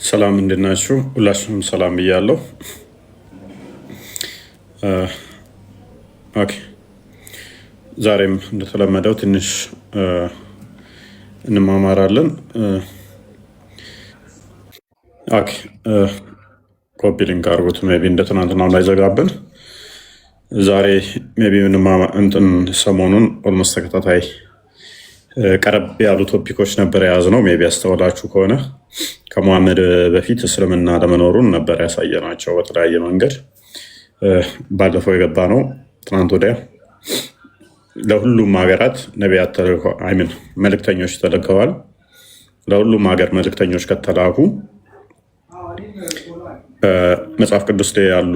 ሰላም እንድናችሁ ሁላችሁም ሰላም ብያለሁ። ኦኬ ዛሬም እንደተለመደው ትንሽ እንማማራለን። ኦኬ ኮፒ ሊንክ አድርጉት። ሜይ ቢ እንደ ትናንትናው እንዳይዘጋብን። ዛሬ ሜይ ቢ እንትን ሰሞኑን ኦልሞስት ተከታታይ ቀረብ ያሉ ቶፒኮች ነበር የያዝነው። ሜይ ቢ ያስተውላችሁ ከሆነ ከሙሐመድ በፊት እስልምና ለመኖሩን ነበር ያሳየናቸው በተለያየ መንገድ። ባለፈው የገባ ነው ትናንት ወዲያ ለሁሉም ሀገራት ነቢያት መልእክተኞች ተልከዋል። ለሁሉም ሀገር መልእክተኞች ከተላኩ መጽሐፍ ቅዱስ ላይ ያሉ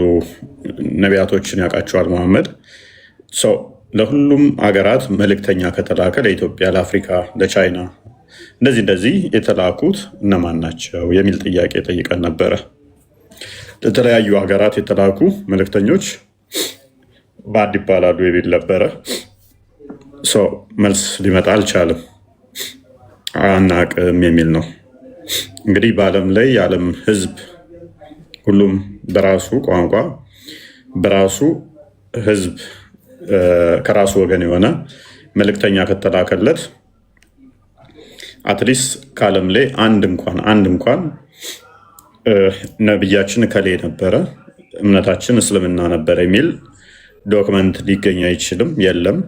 ነቢያቶችን ያውቃቸዋል ሙሐመድ። ለሁሉም ሀገራት መልእክተኛ ከተላከ ለኢትዮጵያ፣ ለአፍሪካ፣ ለቻይና እንደዚህ የተላኩት እነማን ናቸው የሚል ጥያቄ ጠይቀን ነበረ። ለተለያዩ ሀገራት የተላኩ መልእክተኞች ባድ ይባላሉ የሚል ነበረ። መልስ ሊመጣ አልቻለም። አናቅም የሚል ነው። እንግዲህ በዓለም ላይ የዓለም ሕዝብ ሁሉም በራሱ ቋንቋ በራሱ ሕዝብ ከራሱ ወገን የሆነ መልእክተኛ ከተላከለት አትሊስት ከዓለም ላይ አንድ እንኳን ነብያችን ከሌ ነበረ፣ እምነታችን እስልምና ነበረ የሚል ዶክመንት ሊገኝ አይችልም። የለም።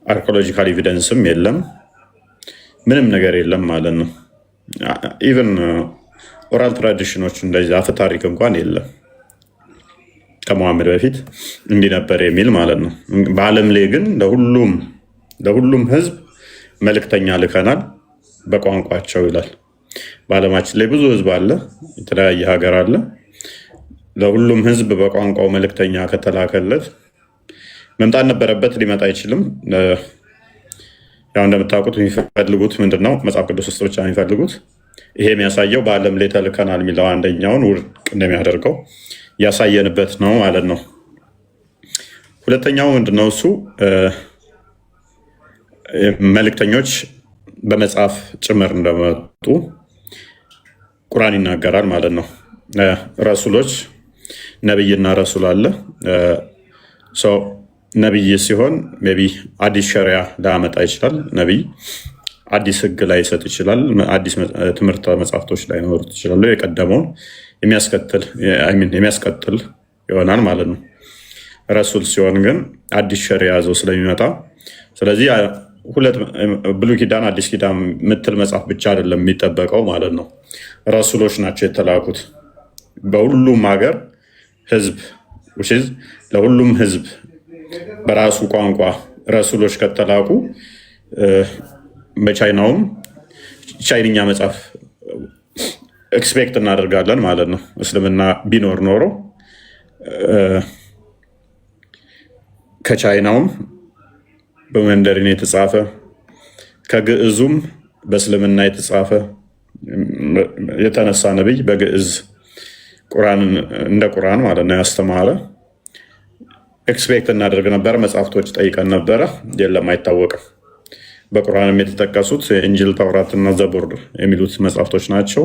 አርኪኦሎጂካል ኤቪደንስም የለም። ምንም ነገር የለም ማለት ነው። ኢቨን ኦራል ትራዲሽኖች እንደዚህ አፈ ታሪክ እንኳን የለም ከሙሐመድ በፊት እንዲህ ነበር የሚል ማለት ነው። በዓለም ላይ ግን ለሁሉም ህዝብ መልእክተኛ ልከናል በቋንቋቸው ይላል። በዓለማችን ላይ ብዙ ህዝብ አለ፣ የተለያየ ሀገር አለ። ለሁሉም ህዝብ በቋንቋው መልእክተኛ ከተላከለት መምጣት ነበረበት፣ ሊመጣ አይችልም። ያው እንደምታውቁት የሚፈልጉት ምንድን ነው? መጽሐፍ ቅዱስ ውስጥ ብቻ የሚፈልጉት። ይሄ የሚያሳየው በዓለም ላይ ተልከናል የሚለው አንደኛውን ውድቅ እንደሚያደርገው ያሳየንበት ነው ማለት ነው። ሁለተኛው ምንድነው? እሱ መልእክተኞች በመጽሐፍ ጭምር እንደመጡ ቁርአን ይናገራል ማለት ነው። ረሱሎች ነብይና ረሱል አለ። ነብይ ሲሆን ሜይ ቢ አዲስ ሸሪያ ላያመጣ ይችላል። ነብይ አዲስ ህግ ላይ ይሰጥ ይችላል። አዲስ ትምህርት መጽሐፍቶች ላይ ኖሩት ይችላሉ። የቀደመውን የሚያስቀጥል ይሆናል ማለት ነው። ረሱል ሲሆን ግን አዲስ ሸሪያ ያዘው ስለሚመጣ፣ ስለዚህ ብሉይ ኪዳን አዲስ ኪዳን ምትል መጽሐፍ ብቻ አይደለም የሚጠበቀው ማለት ነው። ረሱሎች ናቸው የተላኩት በሁሉም ሀገር ህዝብ ለሁሉም ህዝብ በራሱ ቋንቋ ረሱሎች ከተላኩ በቻይናውም ቻይንኛ መጽሐፍ ኤክስፔክት እናደርጋለን ማለት ነው። እስልምና ቢኖር ኖሮ ከቻይናውም በመንደሪን የተጻፈ ከግዕዙም በእስልምና የተጻፈ የተነሳ ነብይ በግዕዝ እንደ ቁርአን ማለት ነው ያስተማረ ኤክስፔክት እናደርግ ነበረ። መጽሐፍቶች ጠይቀን ነበረ፣ የለም አይታወቅም። በቁርአንም የተጠቀሱት እንጅል፣ ተውራትና ዘቡር የሚሉት መጽሐፍቶች ናቸው።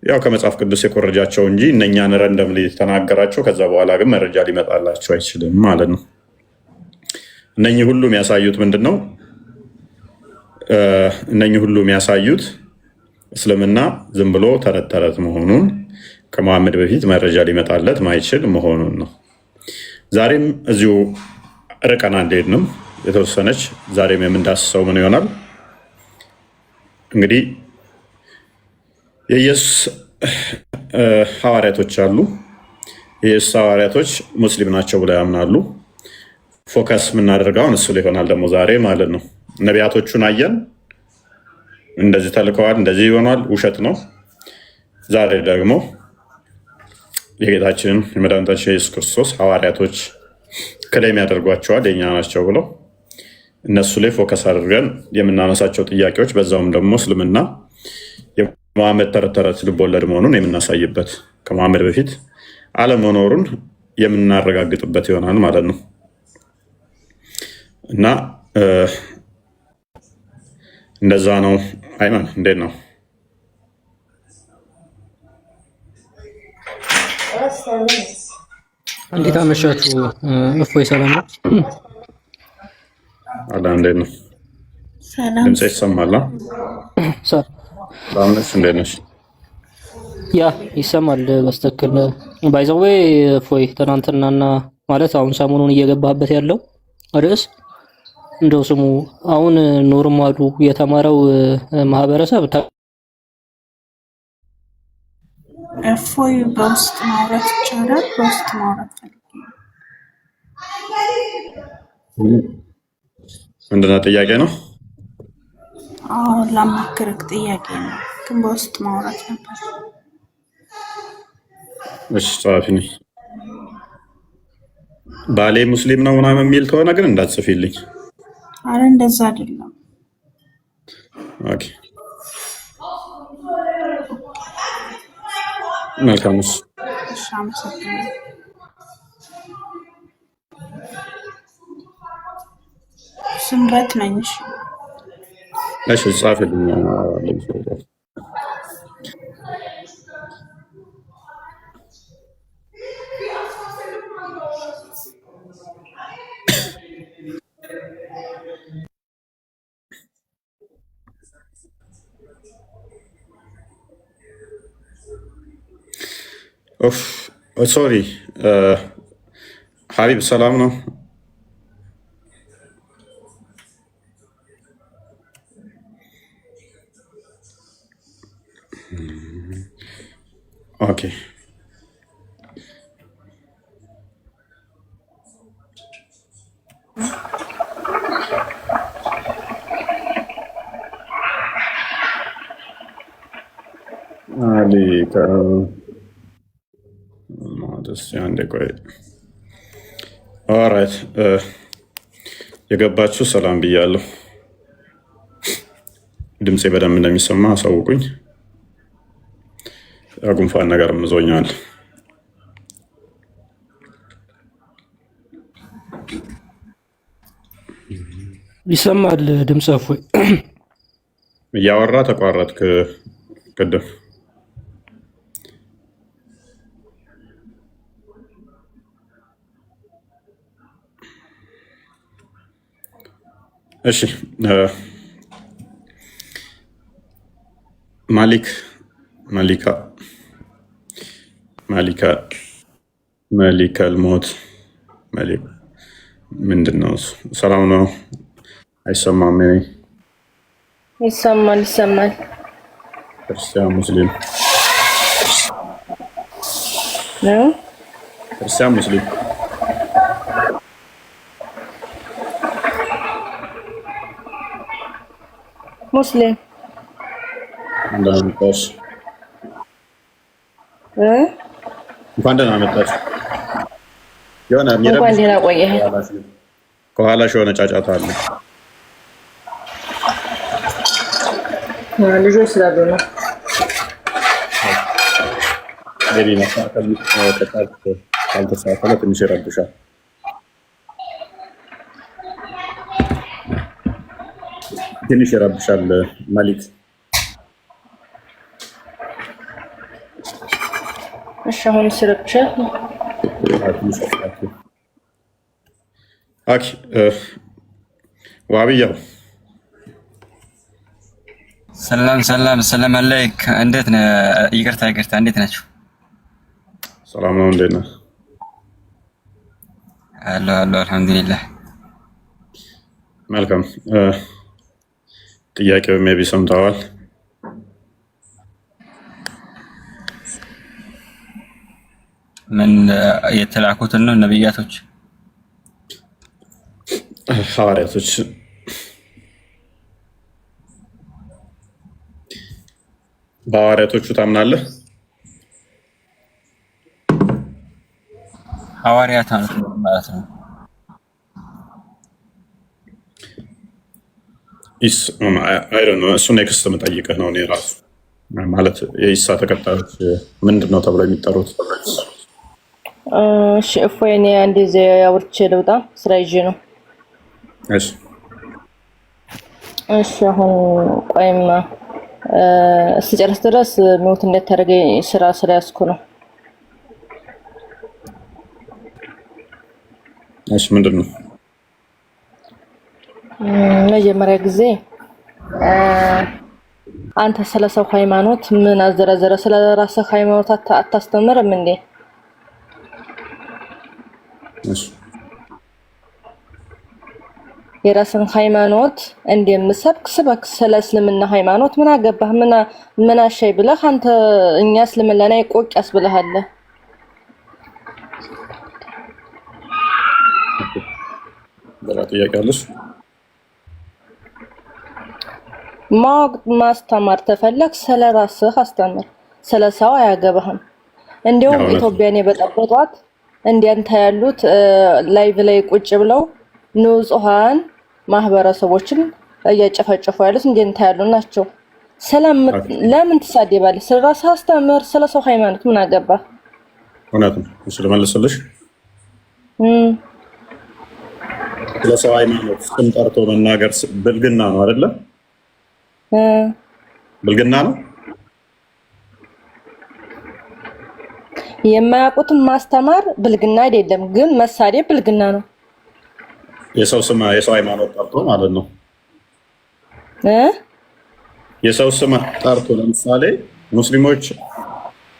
ያው ከመጽሐፍ ቅዱስ የኮረጃቸው እንጂ እነኛን ረንደም ተናገራቸው። ከዛ በኋላ ግን መረጃ ሊመጣላቸው አይችልም ማለት ነው። እነኚህ ሁሉ የሚያሳዩት ምንድን ነው? እነኚህ ሁሉ የሚያሳዩት እስልምና ዝም ብሎ ተረት ተረት መሆኑን፣ ከመሐመድ በፊት መረጃ ሊመጣለት ማይችል መሆኑን ነው። ዛሬም እዚሁ ርቀን አንሄድንም። የተወሰነች ዛሬም የምንዳስሰው ምን ይሆናል? እንግዲህ የኢየሱስ ሐዋርያቶች አሉ። የኢየሱስ ሐዋርያቶች ሙስሊም ናቸው ብለው ያምናሉ። ፎከስ የምናደርገውን እሱ ላይ ይሆናል ደግሞ ዛሬ ማለት ነው። ነቢያቶቹን አየን፣ እንደዚህ ተልከዋል፣ እንደዚህ ይሆናል፣ ውሸት ነው። ዛሬ ደግሞ የጌታችን የመድኃኒታችን የኢየሱስ ክርስቶስ ሐዋርያቶች ክሌም ያደርጓቸዋል የኛ ናቸው ብለው እነሱ ላይ ፎከስ አድርገን የምናነሳቸው ጥያቄዎች፣ በዛውም ደግሞ እስልምና የመሐመድ ተረት ተረት ልቦለድ መሆኑን የምናሳይበት፣ ከመሐመድ በፊት አለመኖሩን የምናረጋግጥበት ይሆናል ማለት ነው እና እንደዛ ነው። አይማን እንዴት ነው? እንዴት አመሻችሁ? እፎይ ሰላም ነው? እንዴት ነው? ሰላም ድምጼ ይሰማል? ሰላም ነሽ? እንዴት ነሽ? ያ ይሰማል በስተክል ባይዘዌ እፎይ ትናንትናና ማለት አሁን ሰሞኑን እየገባህበት ያለው ርዕስ እንደው ስሙ አሁን ኖርማሉ የተማረው ማህበረሰብ እፎይ በውስጥ ማውራት ይቻላል። በውስጥ ማውራት ምንድነው? ጥያቄ ነው? አዎ ላማክርክ ጥያቄ ነው፣ ግን በውስጥ ማውራት ነበር። እሺ ጸሐፊ ነኝ። ባሌ ሙስሊም ነው ምናምን የሚል ከሆነ ግን እንዳትጽፊልኝ። አረ እንደዛ አይደለም። ኦኬ መልካም። እሺ አመሰግናለሁ። ስምረት ነኝ። እሺ ጻፍልኝ። ሶሪ ሀቢብ ሰላም ነው? ኦኬ ኦራይት የገባችሁ ሰላም ብያለሁ። ድምፄ በደንብ እንደሚሰማ አሳውቁኝ። ጉንፋን ነገር ምዞኛል። ይሰማል ድምጽ? እፎይ እያወራ ተቋረጥክ ቅድም። እሺ መሊከል ሞት ምንድን ነው? ሰላም ነው? አይሰማም? ይሰማል። ክርስቲያን ሙስሊም ነው? ክርስቲያን ሙስሊም ሙስሊም እንደመጣሽ እንኳን ደህና መጣሽ። የሆነ እንኳን ደህና ቆየህ። ከኋላሽ የሆነ ጫጫታ አለ። ልጆች ስላሉ ነው። ካልተስተካከለ ትንሽ ይረብሻል። መሊክ እሺ፣ አሁን ይረብሻል። ዋብያው ሰላም አለይክ። እንዴት ነህ? ይቅርታ፣ እንዴት ናችሁ? ሰላም ነው። እንዴት ነህ? አሎ፣ አልሐምዱሊላህ። መልካም። ጥያቄው ሜቢ ሰምተዋል። ምን የተላኩትን ነው? ነብያቶች፣ ሐዋርያቶች በሐዋርያቶቹ ታምናለህ? ሐዋርያት ማለት ነው። እሱ ኔክስት የምጠይቅህ ነው። እኔ ራሱ ማለት የኢሳ ተከታዮች ምንድን ነው ተብለው የሚጠሩት? እሺ እፎይ፣ እኔ አንድ ጊዜ አውርቼ ልውጣ፣ ስራ ይዤ ነው። እሺ አሁን ቆይማ እስኪጨርስ ድረስ ሚውት እንዳታደርገኝ ስራ ስለያዝኩ ነው። እሺ ምንድን ነው? መጀመሪያ ጊዜ አንተ ስለ ሰው ሃይማኖት ምን አዘረዘረ? ስለ ራስህ ሃይማኖት አታስተምርም እንዴ? እሺ የራስን ሃይማኖት እንደምሰብክ ስበክ። ስለ እስልምና ሃይማኖት ምን አገባህ? ምን አሻይ ብለህ አንተ እኛ እስልምና ላይ ቆቅ ያስብልሃል። ጥያቄ አለሽ? ማወቅ ማስተማር ተፈለግ ስለ ራስህ አስተምር። ስለ ሰው አያገባህም። እንዲያውም ኢትዮጵያን የበጠበጧት እንዲያንተ ያሉት ላይቭ ላይ ቁጭ ብለው ንጹሃን ማህበረሰቦችን እያጨፈጨፉ ያሉት እንዲያንተ ያሉ ናቸው። ለምን ትሳደባለህ? ስለ ራስህ አስተምር። ስለ ሰው ሃይማኖት ምን አገባህ? እውነት ነው። እሺ ልመልስልሽ። ስለ ሰው ሃይማኖት ስም ጠርቶ መናገር ብልግና ነው አይደለ? ብልግና ነው። የማያውቁትን ማስተማር ብልግና አይደለም፣ ግን መሳደብ ብልግና ነው። የሰው ስም የሰው ሃይማኖት ጠርቶ ማለት ነው። የሰው ስም ጠርቶ ለምሳሌ ሙስሊሞች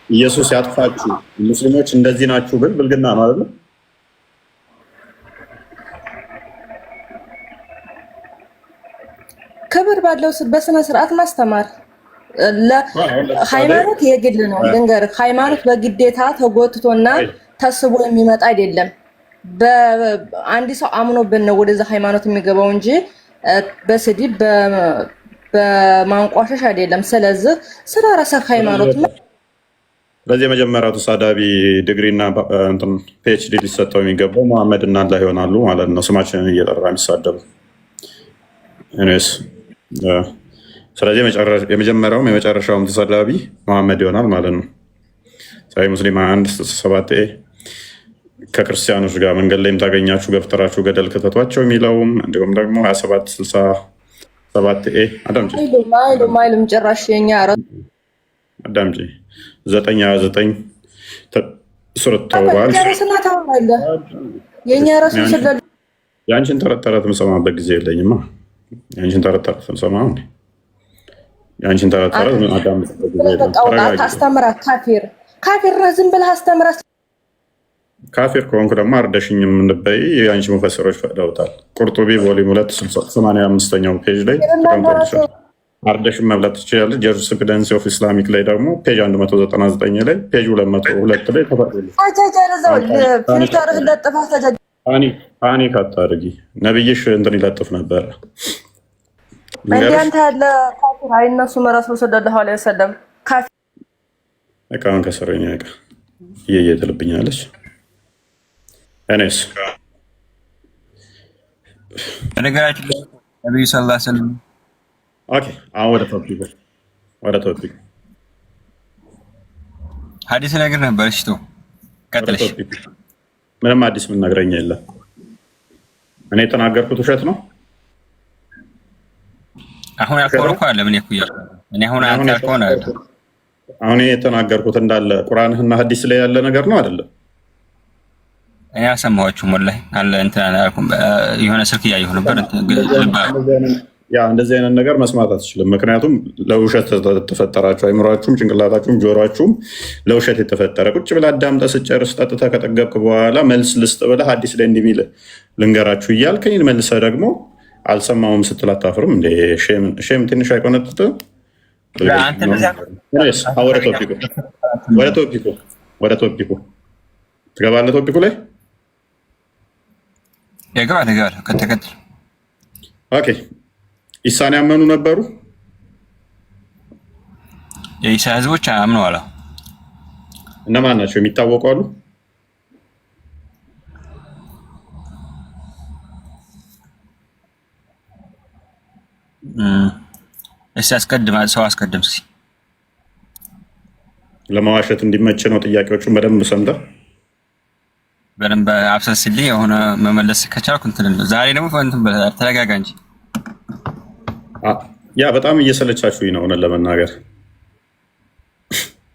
ኢየሱስ ያጥፋችሁ፣ ሙስሊሞች እንደዚህ ናችሁ ብል ብልግና ነው አይደለ? ክብር ባለው በስነ ስርዓት ማስተማር ሃይማኖት የግል ነው። ልንገርህ፣ ሃይማኖት በግዴታ ተጎትቶና ተስቦ የሚመጣ አይደለም። በአንድ ሰው አምኖበት ነው ወደዛ ሃይማኖት የሚገባው እንጂ በስድብ በማንቋሸሽ አይደለም። ስለዚህ ስለ ራስህ ሃይማኖት በዚህ የመጀመሪያው ተሳዳቢ ዲግሪና እንትን ፒኤችዲ ሊሰጠው የሚገባው መሐመድ እና አላህ ይሆናሉ ማለት ነው፣ ስማችንን እየጠራ የሚሳደቡ እኔስ። ስለዚህ የመጀመሪያውም የመጨረሻውም ተሳዳቢ መሐመድ ይሆናል ማለት ነው። ሳይ ሙስሊም 1:7 ከክርስቲያኖች ጋር መንገድ ላይም ታገኛችሁ ገፍተራችሁ ገደል ከተቷቸው የሚለውም እንዲሁም ደግሞ 27:7 አዳምጪ ማይሉም ጭራሽ የኛ አዳምጪ 9:29 ሱረት ተውባ የኛ ራሱ ስለለ የአንቺን ተረት የምሰማበት ጊዜ የለኝማ። የአንቺን ተረት የምሰማ የአንቺን ተረት አዳምጥበት ጊዜ የለኝም። አስተምራት ካፊር ዝም ብለህ አስተምራት። ካፊር ከሆንኩ ደግሞ አርደሽኝ የምንበይ የአንቺ ሙፈሰሮች ፈቅደውታል። ቁርጡቢ ቮሊም 285ኛው ፔጅ ላይ አርደሽን መብላት ትችላለች። ጀሪስፕሩደንስ ኦፍ ኢስላሚክ ላይ ደግሞ ፔጅ 199 ላይ ፔጅ 202 ላይ ተፈቅዶልሻል። ፓኒክ አታድርጊ። ነብይሽ እንትን ይለጥፍ ነበረ። እንዲያንተ ያለ ካፊር አይነሱ ረሱል ሰለላሁ ዐለይሂ ወሰለም ካፊር እቃውን ከሰረኛ እቃ እየየትልብኛለች። እኔስ በነገራችን ላይ ነብዩ ሰለላሁ ዐለይሂ ወሰለም ኦኬ፣ አሁን ወደ ቶፒክ ሐዲስ ነገር ነበር። እሺ ተው ቀጥለሽ። ምንም አዲስ ምን ነገረኛ የለም። እኔ የተናገርኩት ውሸት ነው። አሁን ያልከው እኮ አለ። ምን ያኩያ እኔ አሁን አንተ ያልከው ነው አይደል? አሁን የተናገርኩት እንዳለ ቁርአንና ሐዲስ ላይ ያለ ነገር ነው አይደለም? እኔ አልሰማኋችሁም ወላሂ። አለ እንትን አላልኩም። የሆነ ስልክ እያየሁ ነበር። እንደዚህ አይነት ነገር መስማት አትችልም። ምክንያቱም ለውሸት ተፈጠራችሁ። አይምሯችሁም፣ ጭንቅላታችሁም፣ ጆሮአችሁም ለውሸት የተፈጠረ ቁጭ ብለህ አዳምጠህ ስጨርስ ጠጥተህ ከጠገብክ በኋላ መልስ ልስጥ ብለህ ሐዲስ ላይ እንዲህ የሚል ልንገራችሁ እያልከኝ መልሰህ ደግሞ አልሰማሁም ስትል አታፍርም እንዴ? ሼም ትንሽ አይቆነጥጥም? ወደ ቶፒኩ ትገባለህ። ቶፒኩ ላይ ይገባል። ከተከተል ኦኬ። ኢሳን ያመኑ ነበሩ። የኢሳ ህዝቦች አምነዋል። እነማን ናቸው? የሚታወቁ አሉ? እስኪ አስቀድም፣ ሰው አስቀድም። እስኪ ለማዋሸት እንዲመች ነው። ጥያቄዎቹን በደንብ ሰምተህ በደንብ አብሰስልኝ። የሆነ መመለስ ከቻልኩ እንትን ዛሬ ደግሞ ተረጋጋ እንጂ ያ በጣም እየሰለቻችሁኝ ነው እውነት ለመናገር።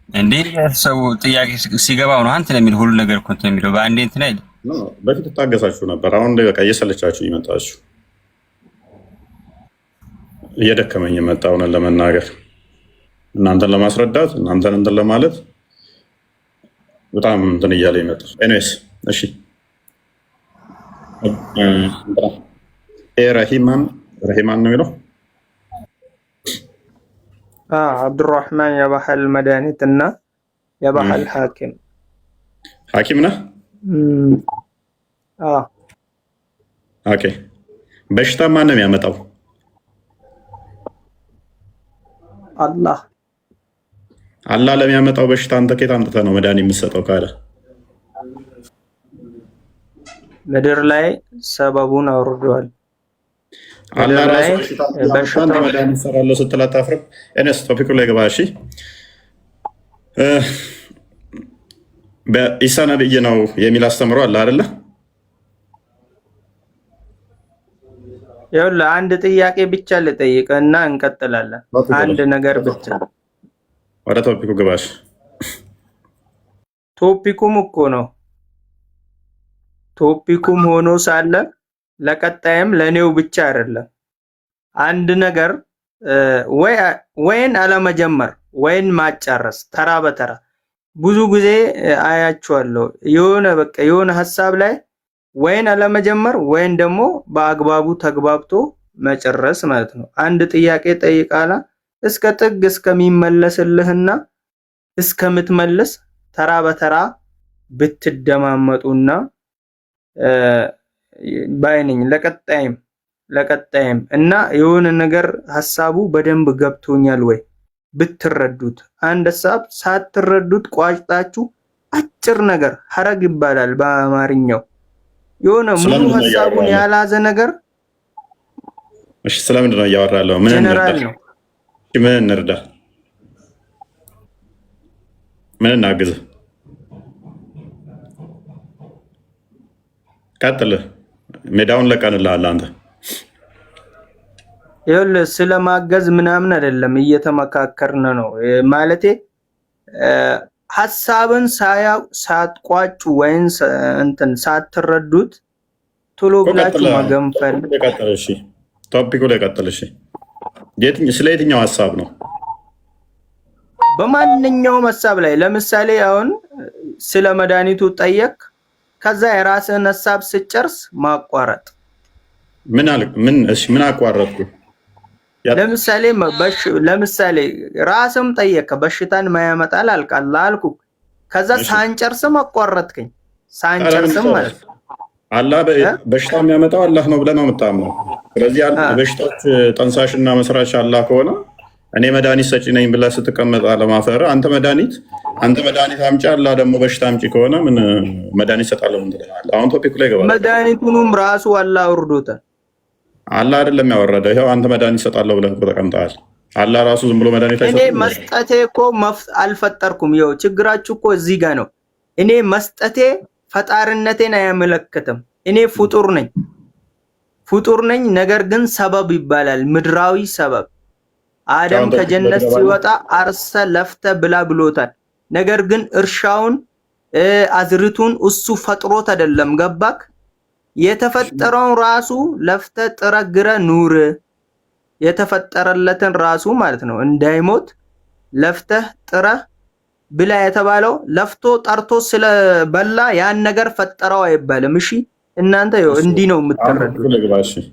እንዴ ሰው ጥያቄ ሲገባው ነው አንተ ለሚል ሁሉ ነገር እኮ እንትን የሚለው በአንዴ እንትን አይደል? በፊት ታገሳችሁ ነበር። አሁን በቃ እየሰለቻችሁ ይመጣችሁ። እየደከመኝ መጣ እውነት ለመናገር እናንተን ለማስረዳት እናንተን እንትን ለማለት በጣም እንትን እያለ ይመጣል። ኤኒዌይስ እሺ ረሂማን ነው የሚለው አብዱራህማን የባህል መድኃኒት እና የባህል ሐኪም ነህ? ኦኬ። በሽታ ማን ነው የሚያመጣው? አላህ ለሚያመጣው በሽታ አንተ ከየት አምጥተህ ነው መድኃኒት የምትሰጠው ካለ ምድር ላይ ሰበቡን አውርዷል። አላህ ራሱ በሽታ መድኃኒት ሰራለሁ ስትል አታፍርም? እኔስ ቶፒኩ ላይ ገባ። እሺ በኢሳ ነብይ ነው የሚል አስተምሮ አለ አይደለ? ይኸውልህ አንድ ጥያቄ ብቻ ልጠይቅና እንቀጥላለን። አንድ ነገር ብቻ ወደ ቶፒኩ ግባሽ። ቶፒኩም እኮ ነው። ቶፒኩም ሆኖ ሳለ ለቀጣይም ለኔው ብቻ አይደለም። አንድ ነገር ወይን አለመጀመር ወይን ማጫረስ ተራ በተራ ብዙ ጊዜ አያችኋለሁ። የሆነ ሀሳብ ላይ ወይን አለመጀመር ወይን ደግሞ በአግባቡ ተግባብቶ መጨረስ ማለት ነው። አንድ ጥያቄ ጠይቃላ እስከ ጥግ እስከሚመለስልህና እስከምትመልስ ተራ በተራ ብትደማመጡና ባይነኝ ለቀጣይም እና የሆነ ነገር ሐሳቡ በደንብ ገብቶኛል ወይ ብትረዱት። አንድ ሐሳብ ሳትረዱት ቋጭጣችሁ አጭር ነገር ሐረግ ይባላል በአማርኛው የሆነ ሙሉ ሐሳቡን ያላዘ ነገር። እሺ ስለምንድን ነው እያወራለሁ? ምን ጀነራል ነው። ምን እንርዳ? ምን እናግዝ? ቀጥል። ሜዳውን ለቀንልሃል አንተ። ይኸውልህ ስለማገዝ ምናምን አይደለም እየተመካከርን ነው ማለቴ። ሐሳብን ሳትቋጩ ወይን እንትን ሳትረዱት ቶሎ ብላችሁ መገንፈል። ቀጥል። እሺ ቶፒኩ ላይ ቀጥል። እሺ ስለ የትኛው ሐሳብ ነው? በማንኛውም ሐሳብ ላይ ለምሳሌ አሁን ስለ መድኃኒቱ ጠየቅ፣ ከዛ የራስህን ሐሳብ ስጨርስ ማቋረጥ። ምን አቋረጥኩ? ለምሳሌ ራስም ጠየቅ በሽታን ማያመጣል አልኩ። ከዛ ሳንጨርስም አቋረጥከኝ። ሳንጨርስም ማለት አላህ በሽታ የሚያመጣው አላህ ነው ብለህ ነው የምታምነው። ስለዚህ በሽታዎች ጠንሳሽና መስራች አላህ ከሆነ እኔ መድኃኒት ሰጪ ነኝ ብለህ ስትቀመጥ አለማፈር። አንተ መድኃኒት አምጪ፣ አላህ ደግሞ በሽታ አምጪ ከሆነ ምን መድኃኒት ሰጣለሁ ምን ትላለህ? አሁን ቶፒክ ላይ ገባ። መድኃኒቱንም ራሱ አላህ አውርዶታል። አላህ አይደለም ያወረደው። ይኸው አንተ መድኃኒት ሰጣለሁ ብለህ ተቀምጠሃል። አላህ ራሱ ዝም ብሎ መድኃኒት አይሰጥም። እኔ መስጠቴ እኮ አልፈጠርኩም። ይኸው ችግራችሁ እኮ እዚህ ጋር ነው። እኔ መስጠቴ ፈጣሪነቴን አያመለክትም። እኔ ፍጡር ነኝ። ነገር ግን ሰበብ ይባላል፣ ምድራዊ ሰበብ። አደም ከጀነት ሲወጣ አርሰ ለፍተ ብላ ብሎታል። ነገር ግን እርሻውን አዝርቱን እሱ ፈጥሮት አይደለም። ገባክ? የተፈጠረውን ራሱ ለፍተ ጥረግረ ኑር። የተፈጠረለትን ራሱ ማለት ነው እንዳይሞት ለፍተህ ጥረህ ብላ የተባለው ለፍቶ ጠርቶ ስለበላ ያን ነገር ፈጠረው አይባልም። እሺ እናንተ እንዲህ ነው የምትረዱት።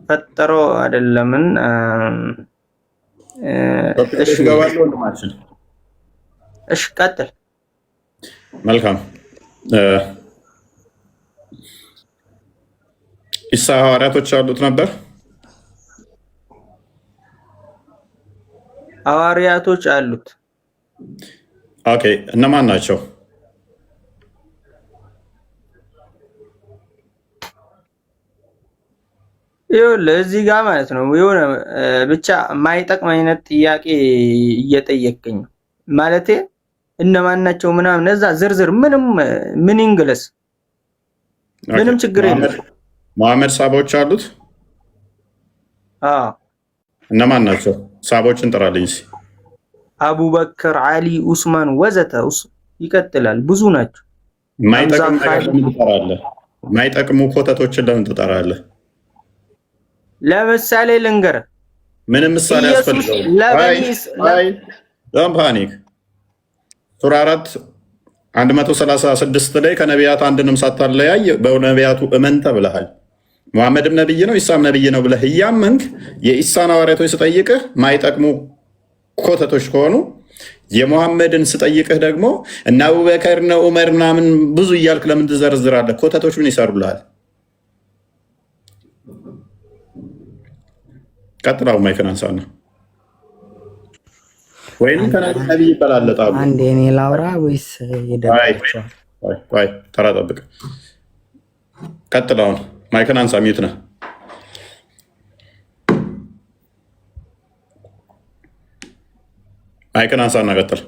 ፈጠረው አይደለምን? እሺ ቀጥል። መልካም። ኢሳ ሐዋርያቶች አሉት ነበር። ሐዋርያቶች አሉት። ኦኬ እነማን ናቸው? ይኸውልህ እዚህ ጋር ማለት ነው የሆነ ብቻ የማይጠቅም አይነት ጥያቄ እየጠየቀኝ ማለቴ እነማን ናቸው ምናምን እዛ ዝርዝር ምን እንግለስ ምንም ችግር የለም። መሐመድ ሳቦች አሉት። እነማን ናቸው? ሳቦችን ጥራልኝ። አቡበክር፣ አሊ፣ ኡስማን ወዘተ ይቀጥላል። ብዙ ናቸው። ማይጠቅም ነገር ለምን ትጠራለህ? ማይጠቅሙ ኮተቶችን ለምን ትጠራለህ? ለምሳሌ ልንገርህ። ምንም ምሳሌ ያስፈልገው? ፓኒክ ሱራ 4 136 ላይ ከነቢያት አንድንም ሳታለያይ በነቢያቱ እመን ተብለሃል። ሙሐመድም ነብይ ነው ኢሳም ነብይ ነው ብለህ እያመንክ የኢሳን ሐዋርያቶች ስጠይቅህ ማይጠቅሙ ኮተቶች ከሆኑ የሙሐመድን ስጠይቅህ ደግሞ እና አቡበከር ነው ዑመር ምናምን ብዙ እያልክ ለምን ትዘርዝራለህ? ኮተቶች ምን ይሰሩልሃል? ቀጥላው ማይከናንሳና ወይም ከነብይ ይበላለጣሉ። አንዴ እኔ ላውራ ወይስ ይደብራችኋል? አይ ተራ ጠብቅ። ቀጥላው ማይከናንሳ ሚዩት ነህ። ማይክን አንሳና ቀጥል።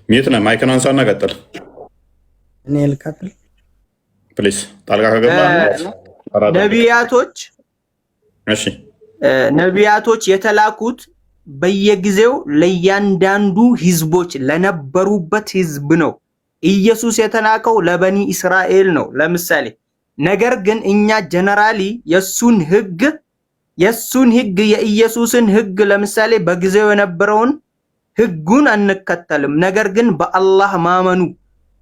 ሚዩት ነህ። ማይክን አንሳና ቀጥል። እኔ ልቀጥል ፕሊስ። ጣልቃ ከገባ ነቢያቶች እሺ፣ ነቢያቶች የተላኩት በየጊዜው ለእያንዳንዱ ህዝቦች ለነበሩበት ህዝብ ነው። ኢየሱስ የተላከው ለበኒ እስራኤል ነው ለምሳሌ። ነገር ግን እኛ ጀነራሊ የሱን ህግ የኢየሱስን ህግ ለምሳሌ በጊዜው የነበረውን ህጉን አንከተልም። ነገር ግን በአላህ ማመኑ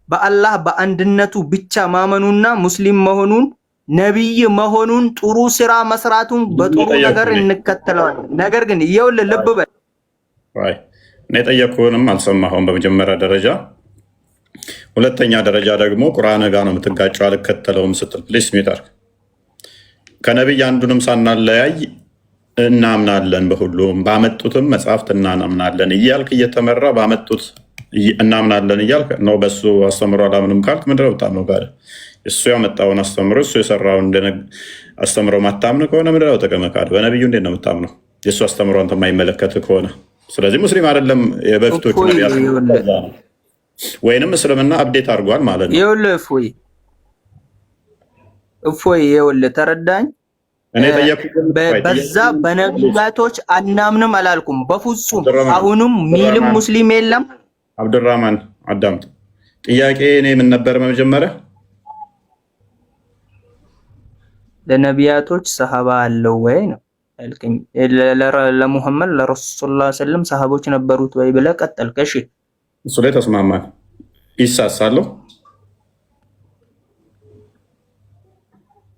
በአላህ በአንድነቱ ብቻ ማመኑና ሙስሊም መሆኑን ነብይ መሆኑን ጥሩ ስራ መስራቱን በጥሩ ነገር እንከተለዋለን። ነገር ግን ይኸውልህ ልብ በል እኔ ጠየቅኩህንም አልሰማኸውም በመጀመሪያ ደረጃ። ሁለተኛ ደረጃ ደግሞ ቁርአን ጋር ነው የምትጋጨው አልከተለውም ስትል ፕሊስ ሚዩት አድርግ። ከነቢይ አንዱንም ሳናለያይ እናምናለን በሁሉም ባመጡትም መጽሐፍት እናምናለን እያልክ እየተመራ ባመጡት እናምናለን እያልክ ነው። በሱ አስተምሮ አላምንም ካልክ ምንድን ነው የምታምነው? ጋር እሱ ያመጣውን አስተምሮ እሱ የሰራውን አስተምሮ ማታምን ከሆነ ምንድን ነው ጥቅም? ካለ በነቢዩ እንዴት ነው የምታምነው? የእሱ አስተምሮ አንተ የማይመለከት ከሆነ ስለዚህ ሙስሊም አይደለም። የበፊቶቹ ነቢያት ወይንም እስልምና አብዴት አድርጓል ማለት ነው። ይኸውልህ እፎይ ይኸውልህ ተረዳኝ። እኔ ጠየቅኩህ በዛ በነቢያቶች አናምንም አላልኩም በፍጹም። አሁንም ሚልም ሙስሊም የለም። አብዱራህማን አዳምጥ። ጥያቄ እኔ ምን ነበር በመጀመሪያ? ለነቢያቶች ሰሃባ አለው ወይ ነው አልከኝ። ለሙሐመድ ለረሱላህ ሰለም ሰሃቦች ነበሩት ወይ ብለህ ቀጠልክ። እሺ እሱ ላይ ተስማማን። ይሳሳለሁ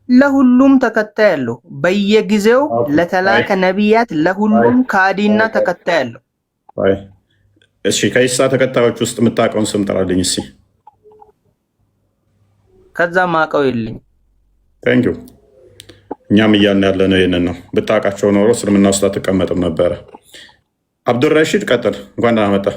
ለሁሉም ተከታይ ያለው በየጊዜው ለተላከ ነቢያት ለሁሉም ካዲና ተከታይ ያለው። እሺ ከኢሳ ተከታዮች ውስጥ የምታውቀውን ስም ጥራልኝ እስኪ። ከዛ ማውቀው የለኝ። ታንክ ዩ። እኛም እያልን ያለነው ይህንን ነው። ብታውቃቸው ኖሮ እስልምና ውስጥ አትቀመጥም ነበረ። አብዱልረሺድ ቀጥል። እንኳን ደህና መጣህ።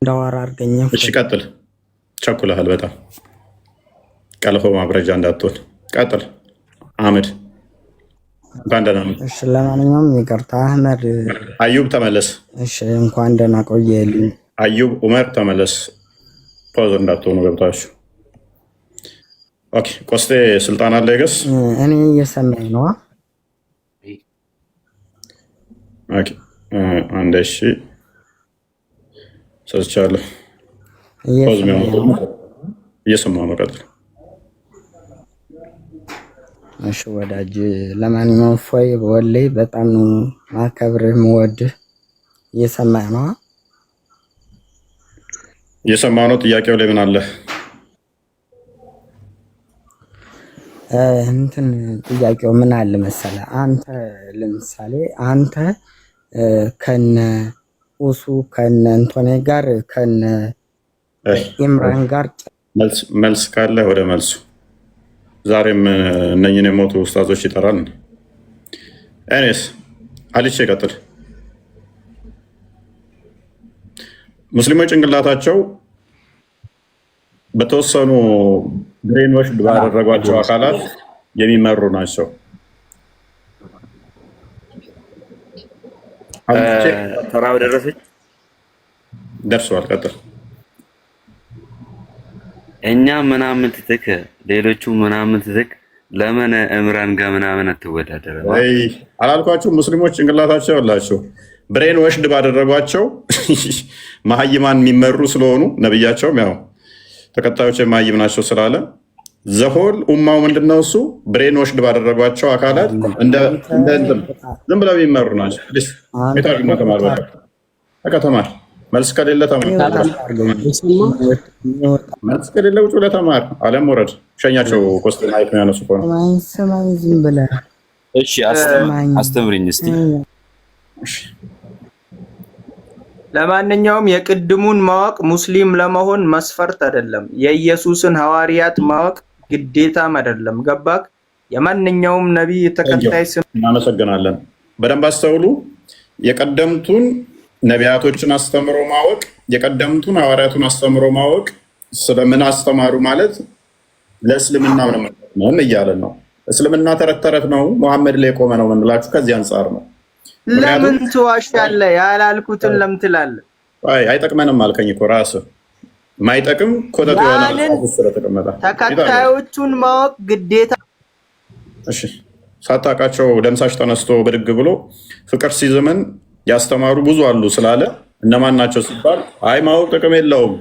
እንዳወራ አድርገኝ። እሺ ቀጥል። ቸኩለሃል በጣም ቀልፎ ማብረጃ እንዳትሆን ቀጥል። አህመድ እንኳን ደህና መጣህ። እሺ ለማንኛውም ይቅርታ አህመድ። አዩብ ተመለስ። እሺ እንኳን ደህና ቆየልኝ። አዩብ ኡመር ተመለስ። ፖዝ እንዳትሆኑ ገብታችሁ። ኦኬ ቆስጤ ስልጣን አለ ይገስ እኔ እየሰማኝ ነው። ኦኬ አንዴ እሺ ሰጥቻለሁ። እየሰማሁ ነው። ቀጥል። እሺ ወዳጅ፣ ለማንኛውም ፎይ ወላሂ በጣም ነው ማከብርህ የምወድህ። እየሰማህ ነው? እየሰማሁ ነው። ጥያቄው ላይ ምን አለ? እንትን ጥያቄው ምን አለ መሰለህ? አንተ ለምሳሌ አንተ ከነ ኡሱ ከነ አንቶኒ ጋር ከነ ኢምራን ጋር መልስ ካለ ወደ መልሱ። ዛሬም እነኝን የሞቱ ኡስታዞች ይጠራል። እኔስ አልቼ ቀጥል። ሙስሊሞች ጭንቅላታቸው በተወሰኑ ብሬንዎች ባደረጓቸው አካላት የሚመሩ ናቸው። ተራው ደረሰች ደርሷል። ቀጥል። እኛ ምናምን ትትክ ሌሎቹ ምናምን ትትክ ለምን እምራን ጋር ምናምን አትወዳደረ? አላልኳችሁ? ሙስሊሞች ጭንቅላታቸው ያላቸው ብሬን ወሽድ ባደረጓቸው መሀይማን የሚመሩ ስለሆኑ ነብያቸውም ያው ተከታዮች መሀይም ናቸው ስላለ ዘሆል ኡማው ምንድነው እሱ ብሬን ወሽድ ባደረጓቸው አካላት ዝም ብለው የሚመሩ ናቸው። ተማር መልስ ከሌለ ተማር፣ መልስ ከሌለ ውጭ ለተማር አለም ወረድ ሸኛቸው። ኮስት ማይክ ነው ያነሱ ከሆነ ሰማይ ዝም ብለህ እሺ፣ አስተምሪኝ እስቲ። ለማንኛውም የቅድሙን ማወቅ ሙስሊም ለመሆን መስፈርት አይደለም። የኢየሱስን ሐዋርያት ማወቅ ግዴታም አይደለም። ገባክ? የማንኛውም ነቢይ ተከታይ ስም። እናመሰግናለን። በደንብ አስተውሉ። የቀደምቱን ነቢያቶችን አስተምሮ ማወቅ፣ የቀደምቱን ሐዋርያቱን አስተምሮ ማወቅ ስለምን አስተማሩ ማለት ለእስልምና ምን እያለን ነው? እስልምና ተረት ተረት ነው፣ መሐመድ ላይ የቆመ ነው የምንላችሁ ከዚህ አንጻር ነው። ለምን ትዋሻለህ? ያላልኩትን ለምን ትላለህ? አይጠቅመንም አልከኝ እኮ ራስህ። ማይጠቅም ኮተት ይሆናል ስለተቀመጠ ተከታዮቹን ማወቅ ግዴታ። እሺ፣ ሳታውቃቸው ደምሳሽ ተነስቶ ብድግ ብሎ ፍቅር ሲዘመን ያስተማሩ ብዙ አሉ ስላለ እነማን ናቸው ሲባል አይ ማወቅ ጥቅም የለውም።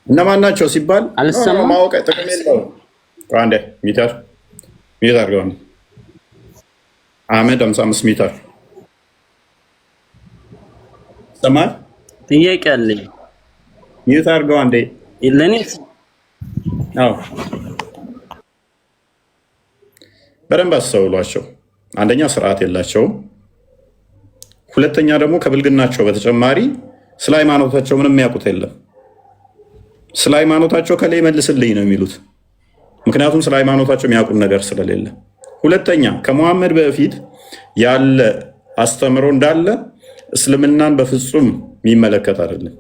እነማን ናቸው ሲባል ማወቅ ጥቅም የለውም። አንዴ ሚተር አድርገው አህመድ 55 ሜትር ሰማል። ጥያቄ አለኝ። ሚውት አድርገው አንዴ። ለኔ አዎ፣ በደንብ አስተውሏቸው። አንደኛ ስርዓት የላቸውም። ሁለተኛ ደግሞ ከብልግናቸው በተጨማሪ ስለ ሃይማኖታቸው ምንም የሚያውቁት የለም። ስለ ሃይማኖታቸው ከላይ መልስልኝ ነው የሚሉት። ምክንያቱም ስለ ሃይማኖታቸው የሚያውቁት ነገር ስለሌለ። ሁለተኛ ከመሐመድ በፊት ያለ አስተምሮ እንዳለ እስልምናን በፍጹም የሚመለከት አይደለም።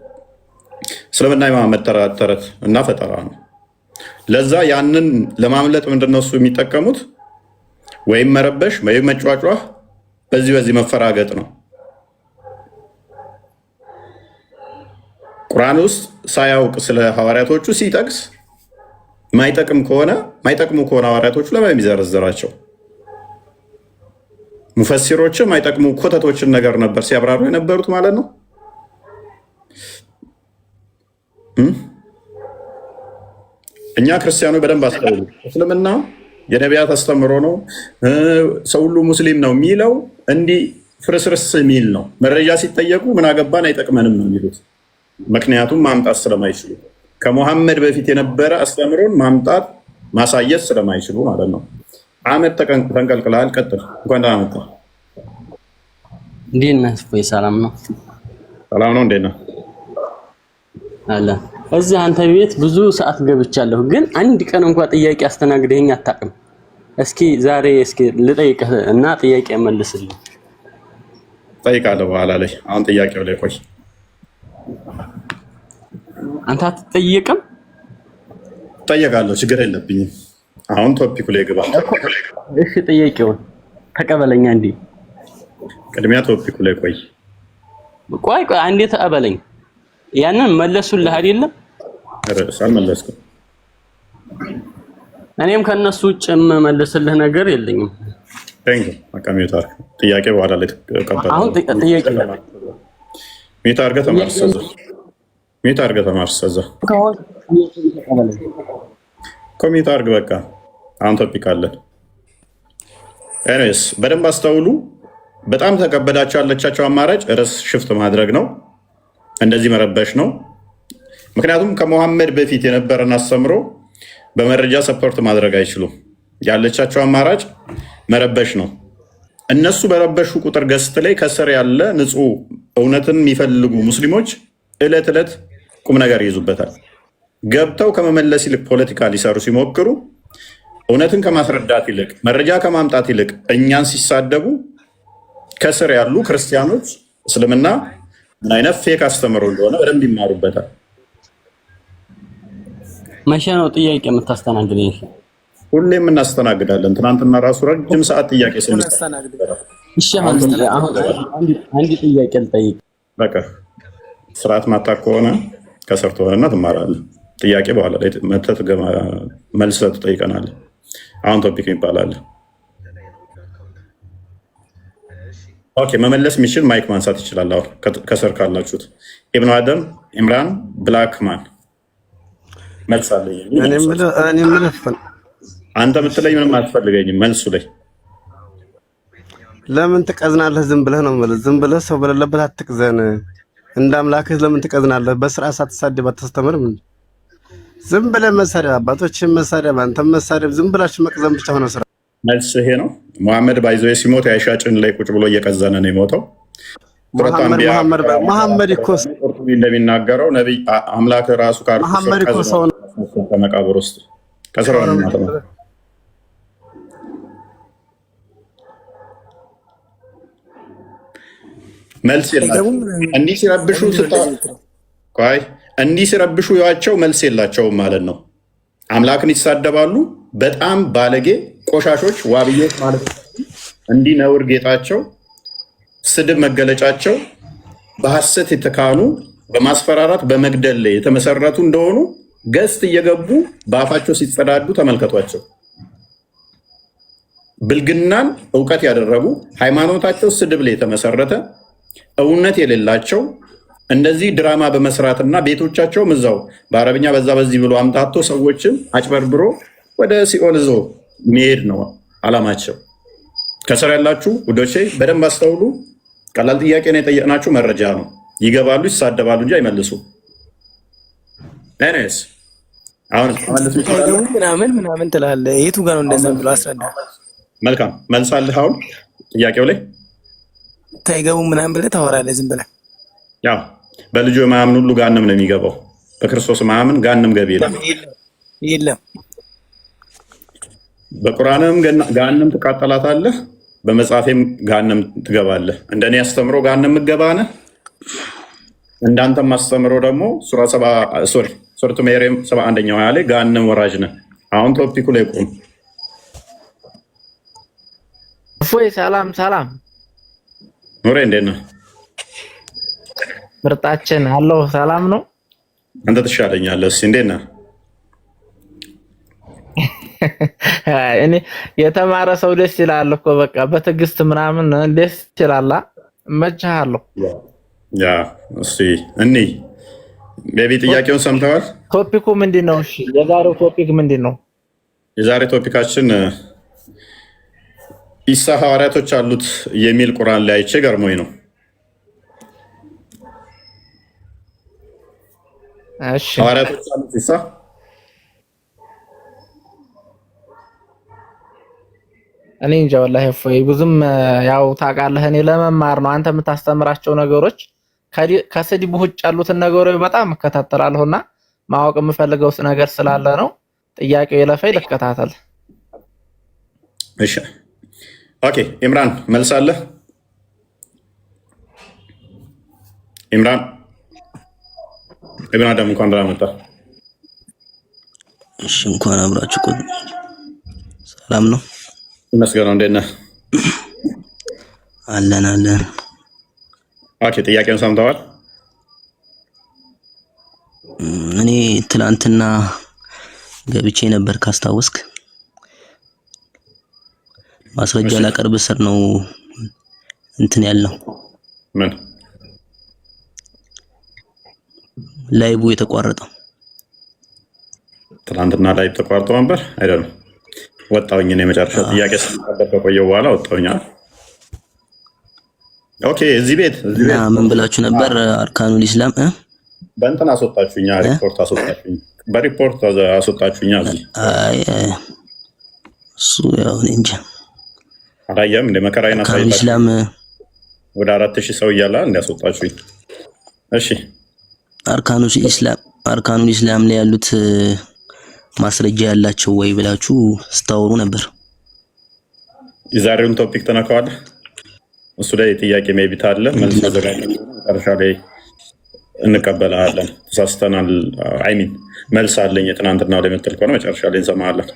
እስልምና የመሐመድ ተረት እና ፈጠራ ነው። ለዛ ያንን ለማምለጥ ምንድነው እሱ የሚጠቀሙት? ወይም መረበሽ ወይም መጫጫህ፣ በዚህ መፈራገጥ ነው። ቁርአን ውስጥ ሳያውቅ ስለ ሐዋርያቶቹ ሲጠቅስ ማይጠቅሙ ከሆነ ሐዋርያቶቹ ለምን የሚዘረዝራቸው? ሙፈሲሮች ማይጠቅሙ ኮተቶችን ነገር ነበር ሲያብራሩ የነበሩት ማለት ነው። እኛ ክርስቲያኖች በደንብ አስተውሉ። እስልምና የነቢያት አስተምሮ ነው፣ ሰው ሁሉ ሙስሊም ነው የሚለው እንዲህ ፍርስርስ የሚል ነው። መረጃ ሲጠየቁ ምን አገባን አይጠቅመንም ነው የሚሉት። ምክንያቱም ማምጣት ስለማይችሉ ከሙሐመድ በፊት የነበረ አስተምሮን ማምጣት ማሳየት ስለማይችሉ ማለት ነው። አመት ተንቀልቅላል። ቀጥል። እንኳን ደህና መጣህ። እንዴት ነህ? እፎይ ሰላም ነው? ሰላም ነው። እንዴት ነህ? አለ። እዚህ አንተ ቤት ብዙ ሰዓት ገብቻለሁ፣ ግን አንድ ቀን እንኳን ጥያቄ አስተናግደኸኝ አታውቅም። እስኪ ዛሬ ልጠይቅህ እና ጥያቄ መልስልኝ። ጠይቃለሁ በኋላ ላይ። አሁን ጥያቄው ላይ ቆይ። አንተ አትጠይቅም? ጠየቃለሁ፣ ችግር የለብኝም። አሁን ቶፒኩ ላይ ግባ። እሺ ጥያቄውን ተቀበለኛ። እንዴ ቅድሚያ ቶፒኩ ላይ ቆይ። ቆይ አንዴ ተቀበለኝ። ያንን መለሱልህ አይደለም? ርዕስ አልመለስኩም። እኔም ከነሱ ውጭ መመለስልህ ነገር የለኝም። ሚዩት አድርገህ ጥያቄ በኋላ ላይ ተቀበል። አሁን ጥያቄ ሚዩት አድርገህ ተማርሰዛ ኮሚት አድርግ። በቃ አሁን ቶፒክ አለን። ኤኒዌይስ በደንብ አስተውሉ። በጣም ተከበዳቸው ያለቻቸው አማራጭ ርዕስ ሽፍት ማድረግ ነው፣ እንደዚህ መረበሽ ነው። ምክንያቱም ከሙሐመድ በፊት የነበረን አስተምሮ በመረጃ ሰፖርት ማድረግ አይችሉም። ያለቻቸው አማራጭ መረበሽ ነው። እነሱ በረበሹ ቁጥር ገስት ላይ ከስር ያለ ንጹህ እውነትን የሚፈልጉ ሙስሊሞች እለት ዕለት ቁም ነገር ይይዙበታል። ገብተው ከመመለስ ይልቅ ፖለቲካ ሊሰሩ ሲሞክሩ እውነትን ከማስረዳት ይልቅ መረጃ ከማምጣት ይልቅ እኛን ሲሳደቡ ከስር ያሉ ክርስቲያኖች እስልምና ምን አይነት ፌክ አስተምሮ እንደሆነ በደንብ ይማሩበታል። መቼ ነው ጥያቄ የምታስተናግደኝ? ሁሌም እናስተናግዳለን። ትናንትና ራሱ ረጅም ሰዓት ጥያቄ ስናስተናግድ። እሺ አሁን አንድ ጥያቄ ልጠይቅ። በቃ ስርዓት ማታ ከሆነ ከስር ትሆንና ትማራለህ። ጥያቄ በኋላ ላይ መተት መልስ ትጠይቀናለህ። አሁን ቶፒክ ይባላል። ኦኬ መመለስ የሚችል ማይክ ማንሳት ይችላል። አሁን ከስር ካላችሁት ኢብኑ አደም፣ ኢምራን፣ ብላክማን መልስ አለ። አንተ የምትለኝ ምንም አትፈልገኝም። መልሱ ላይ ለምን ትቀዝናለህ? ዝም ብለህ ነው ማለት ዝም ብለህ ሰው በሌለበት አትቅዘን። እንደ አምላክህ ለምን ትቀዝናለህ? በስርዓት ሳትሳደብ አታስተምርም? ዝም ብለህ መሳደብ፣ አባቶችን መሳደብ፣ አንተም መሳደብ፣ ዝም ብላችሁ መቅዘን ብቻ ሆነ ስራ። መልስ ይሄ ነው። ሙሐመድ ባይዞ ሲሞት የአይሻ ጭን ላይ ቁጭ ብሎ እየቀዘነ ነው የሞተው። መሐመድ እኮ እንደሚናገረው ነቢይ አምላክ ራሱ ከመቃብር ውስጥ ከስራ መልስ የላቸውም። እንዲህ ሲረብሹ ያቸው መልስ የላቸውም ማለት ነው። አምላክን ይሳደባሉ። በጣም ባለጌ ቆሻሾች ዋብዬዎች ማለት ነው። እንዲህ ነውር ጌጣቸው፣ ስድብ መገለጫቸው፣ በሐሰት የተካኑ በማስፈራራት በመግደል ላይ የተመሰረቱ እንደሆኑ ገስት እየገቡ በአፋቸው ሲጸዳዱ ተመልከቷቸው። ብልግናን እውቀት ያደረጉ ሃይማኖታቸው ስድብ ላይ የተመሰረተ እውነት የሌላቸው እንደዚህ ድራማ በመስራትና ቤቶቻቸውም እዛው በአረብኛ በዛ በዚህ ብሎ አምታቶ ሰዎችን አጭበርብሮ ወደ ሲኦል ይዞ መሄድ ነው አላማቸው። ከስር ያላችሁ ውዶቼ በደንብ አስተውሉ። ቀላል ጥያቄ ነው የጠየቅናችሁ፣ መረጃ ነው። ይገባሉ፣ ይሳደባሉ እንጂ አይመልሱ። እኔስ አሁን ምናምን ትላለህ። የቱ ጋር ነው እንደዛ ብሎ አስረዳ። መልካም መልሳለህ። አሁን ጥያቄው ላይ ታይገቡ ምናምን ብለህ ታወራለህ ዝም ብለህ። ያው በልጁ የማያምን ሁሉ ጋንም ነው የሚገባው። በክርስቶስ ማያምን ጋንም ገቢ የለም። በቁርአንም ጋንም ትቃጠላታለህ፣ በመጽሐፌም ጋንም ትገባለህ። እንደኔ አስተምሮ ጋንም ምገባነ እንዳንተም አስተምሮ ደግሞ ሱረቱ መርየም 71ኛው ላይ ጋንም ወራጅ ነህ። አሁን ቶፒኩ ላይ ቁም። እፎይ ሰላም ሰላም ኑሬ እንዴት ነህ? ምርጣችን አለው ሰላም ነው። አንተ ትሻለኛለህ። እስኪ እንዴት ነህ? እኔ የተማረ ሰው ደስ ይላል እኮ በቃ በትዕግስት ምናምን ደስ ይላል። እመችሃለሁ። ያ እስኪ እንይ ቤቢ ጥያቄውን ሰምተዋል? ቶፒኩ ምንድን ነው? እሺ የዛሬው ቶፒክ ምንድን ነው? የዛሬ ቶፒካችን ኢሳ ሐዋርያቶች አሉት የሚል ቁርአን ላይ አይቼ ገርሞኝ ነው። እሺ ሐዋርያቶች አሉት ኢሳ? እኔ እንጃ ወላሂ እፎይ ብዙም ያው ታውቃለህ፣ እኔ ለመማር ነው። አንተ የምታስተምራቸው ነገሮች ከስድብ ውጭ ያሉትን ነገሮች በጣም እከታተላለሁና ማወቅ የምፈልገው ነገር ስላለ ነው። ጥያቄው የለፈኝ ልከታተል። እሺ ኦኬ። ኢምራን መልሳለህ? ኢምራን ኢብኑ አደም እንኳን ደህና መጣ። እሺ እንኳን አብራችሁ ቆይ። ሰላም ነው ይመስገነው። እንዴት ነህ? አለን አለን። ኦኬ ጥያቄውን ሰምተዋል? እኔ ትላንትና ገብቼ ነበር ካስታወስክ። ማስረጃ ላቀርብ ስር ነው እንትን ያለው ምን ላይቡ የተቋረጠው። ትላንትና ላይብ ተቋርጦ ነበር አይደለም? ወጣሁኝ። እኔ መጨረሻ ጥያቄ ስንቀበል ከቆየሁ በኋላ ወጣሁኝ። ኦኬ እዚህ ቤት ምን ብላችሁ ነበር? አርካኑል ኢስላም በእንትን አስወጣችሁኛ፣ ሪፖርት አስወጣችሁኝ፣ በሪፖርት አስወጣችሁኛ። እዚህ እሱ ያው እንጃ አላየም እንደ መከራዬን አርካኑል ኢስላም ወደ 4000 ሰው እያለ እንዲያስወጣችሁኝ። እሺ አርካኑል ኢስላም ላይ ያሉት ማስረጃ ያላቸው ወይ ብላችሁ ስታወሩ ነበር። የዛሬውን ቶፒክ ተነካዋለህ? እሱ ላይ ጥያቄ ሜቢት አለ መልስ ተዘጋጅተን መጨረሻ ላይ እንቀበላለን። ተሳስተናል አይሚን መልስ አለኝ የትናንትናው ላይ መጥተል ከሆነ መጨረሻ ላይ እንሰማለን።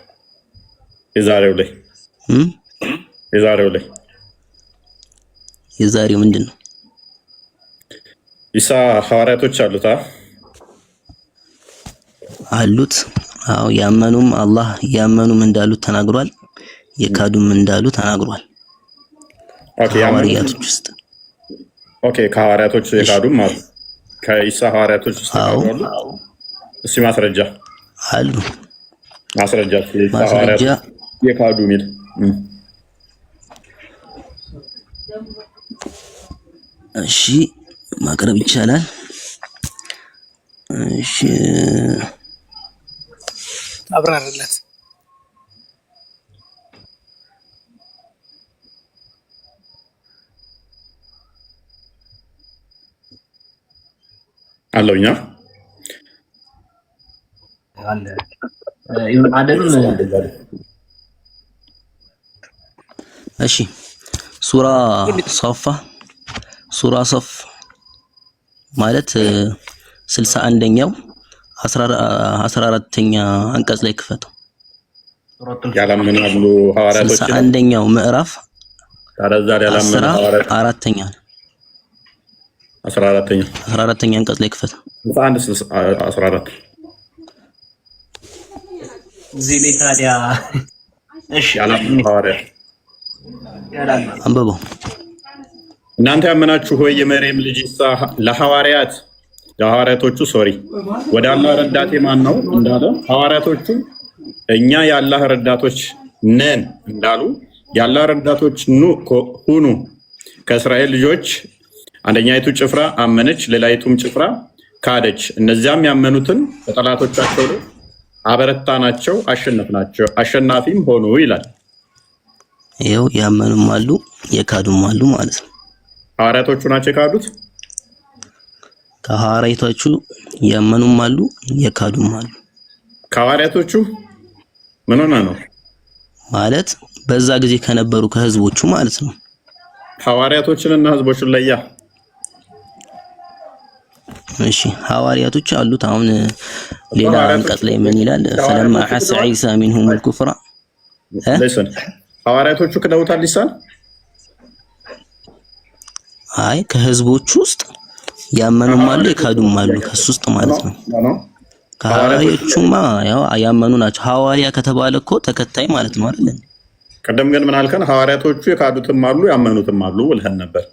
የዛሬው ምንድን ነው? ኢሳ ሐዋርያቶች አሉት አሉት። አዎ ያመኑም አላህ ያመኑም እንዳሉት ተናግሯል። የካዱም እንዳሉ ተናግሯል። ኦኬ ሐዋርያቶች ውስጥ ኦኬ ከሐዋርያቶች የካዱም አሉ። ከኢሳ ሐዋርያቶች ውስጥ አሉ። እስኪ ማስረጃ አሉ። ማስረጃ የካዱ ሚል እሺ ማቅረብ ይቻላል። እሺ አብራራለት። አለውኛ አለ ይሁን አይደለም። እሺ ሱራ ሶፍ ማለት 61ኛው 14ኛ አንቀጽ ላይ ክፈተው። ያላመኑ ሐዋርያቶች 61ኛው ምዕራፍ ታረዛር ያላመኑ ሐዋርያት 4ኛ 14ኛ አንቀጽ ላይ ክፈተው። 14 እዚህ ላይ ታዲያ እሺ ያላመኑ ሐዋርያት አንብበው። እናንተ ያመናችሁ ሆይ የመርየም ልጅ ኢሳ ለሐዋርያቶቹ ወደ አላህ ረዳቴ ማን ነው እንዳለ ሐዋርያቶቹ እኛ የአላህ ረዳቶች ነን እንዳሉ የአላህ ረዳቶች ሁኑ። ከእስራኤል ልጆች አንደኛይቱ ጭፍራ አመነች፣ ሌላይቱም ጭፍራ ካደች። እነዚያም ያመኑትን በጠላቶቻቸው ላይ አበረታናቸው፣ አሸናፊም ሆኑ ይላል። ይኸው ያመኑም አሉ የካዱም አሉ ማለት ነው። ሐዋርያቶቹ ናቸው የካዱት። ከሐዋርያቶቹ ያመኑም አሉ የካዱም አሉ። ከሐዋርያቶቹ ምን ሆነ ነው ማለት በዛ ጊዜ ከነበሩ ከህዝቦቹ ማለት ነው። ሐዋርያቶችንና ህዝቦችን ለያ። እሺ ሐዋርያቶች አሉት። አሁን ሌላ አንቀጽ ላይ ምን ይላል? ፈለማ ሐሰ ዒሳ ሚንሁም الكفر ሐዋርያቶቹ ክደውታል ሊሳን አይ ከህዝቦቹ ውስጥ ያመኑም አሉ የካዱም አሉ ከሱ ውስጥ ማለት ነው። ከሐዋርያዎቹማ ያው ያመኑ ናቸው። ሐዋርያ ከተባለ እኮ ተከታይ ማለት ነው አይደል? ቀደም ግን ምን አልከን? ሐዋርያቶቹ የካዱትም አሉ ያመኑትም አሉ ብለህን ነበር።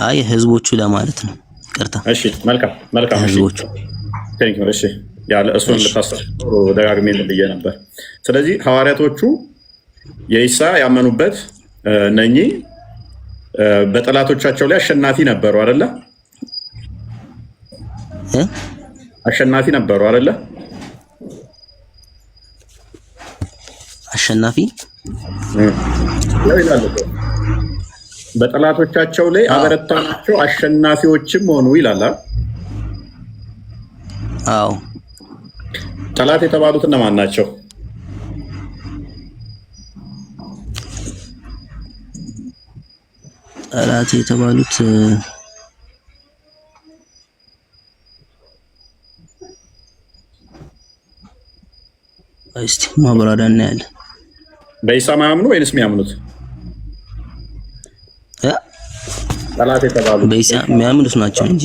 አይ ህዝቦቹ ለማለት ነው። ይቅርታ። እሺ መልካም ህዝቦቹ ቴንክ ዩ። እሺ ያለ እሱን ልታስተምሩ ደጋግሜ ልብዬ ነበር። ስለዚህ ሐዋርያቶቹ የኢሳ ያመኑበት እነኚህ በጠላቶቻቸው ላይ አሸናፊ ነበሩ አይደለ? አሸናፊ ነበሩ አይደለ? አሸናፊ ይላል። በጠላቶቻቸው ላይ አበረታናቸው አሸናፊዎችም ሆኑ ይላል። አዎ ጠላት የተባሉት እነማን ናቸው? ጠላት የተባሉት እስቲ ማብራሪያ እናያለን። በኢሳ ማያምኑ ወይንስ የሚያምኑት? ጠላት የተባሉት በኢሳ የሚያምኑት ናቸው እንጂ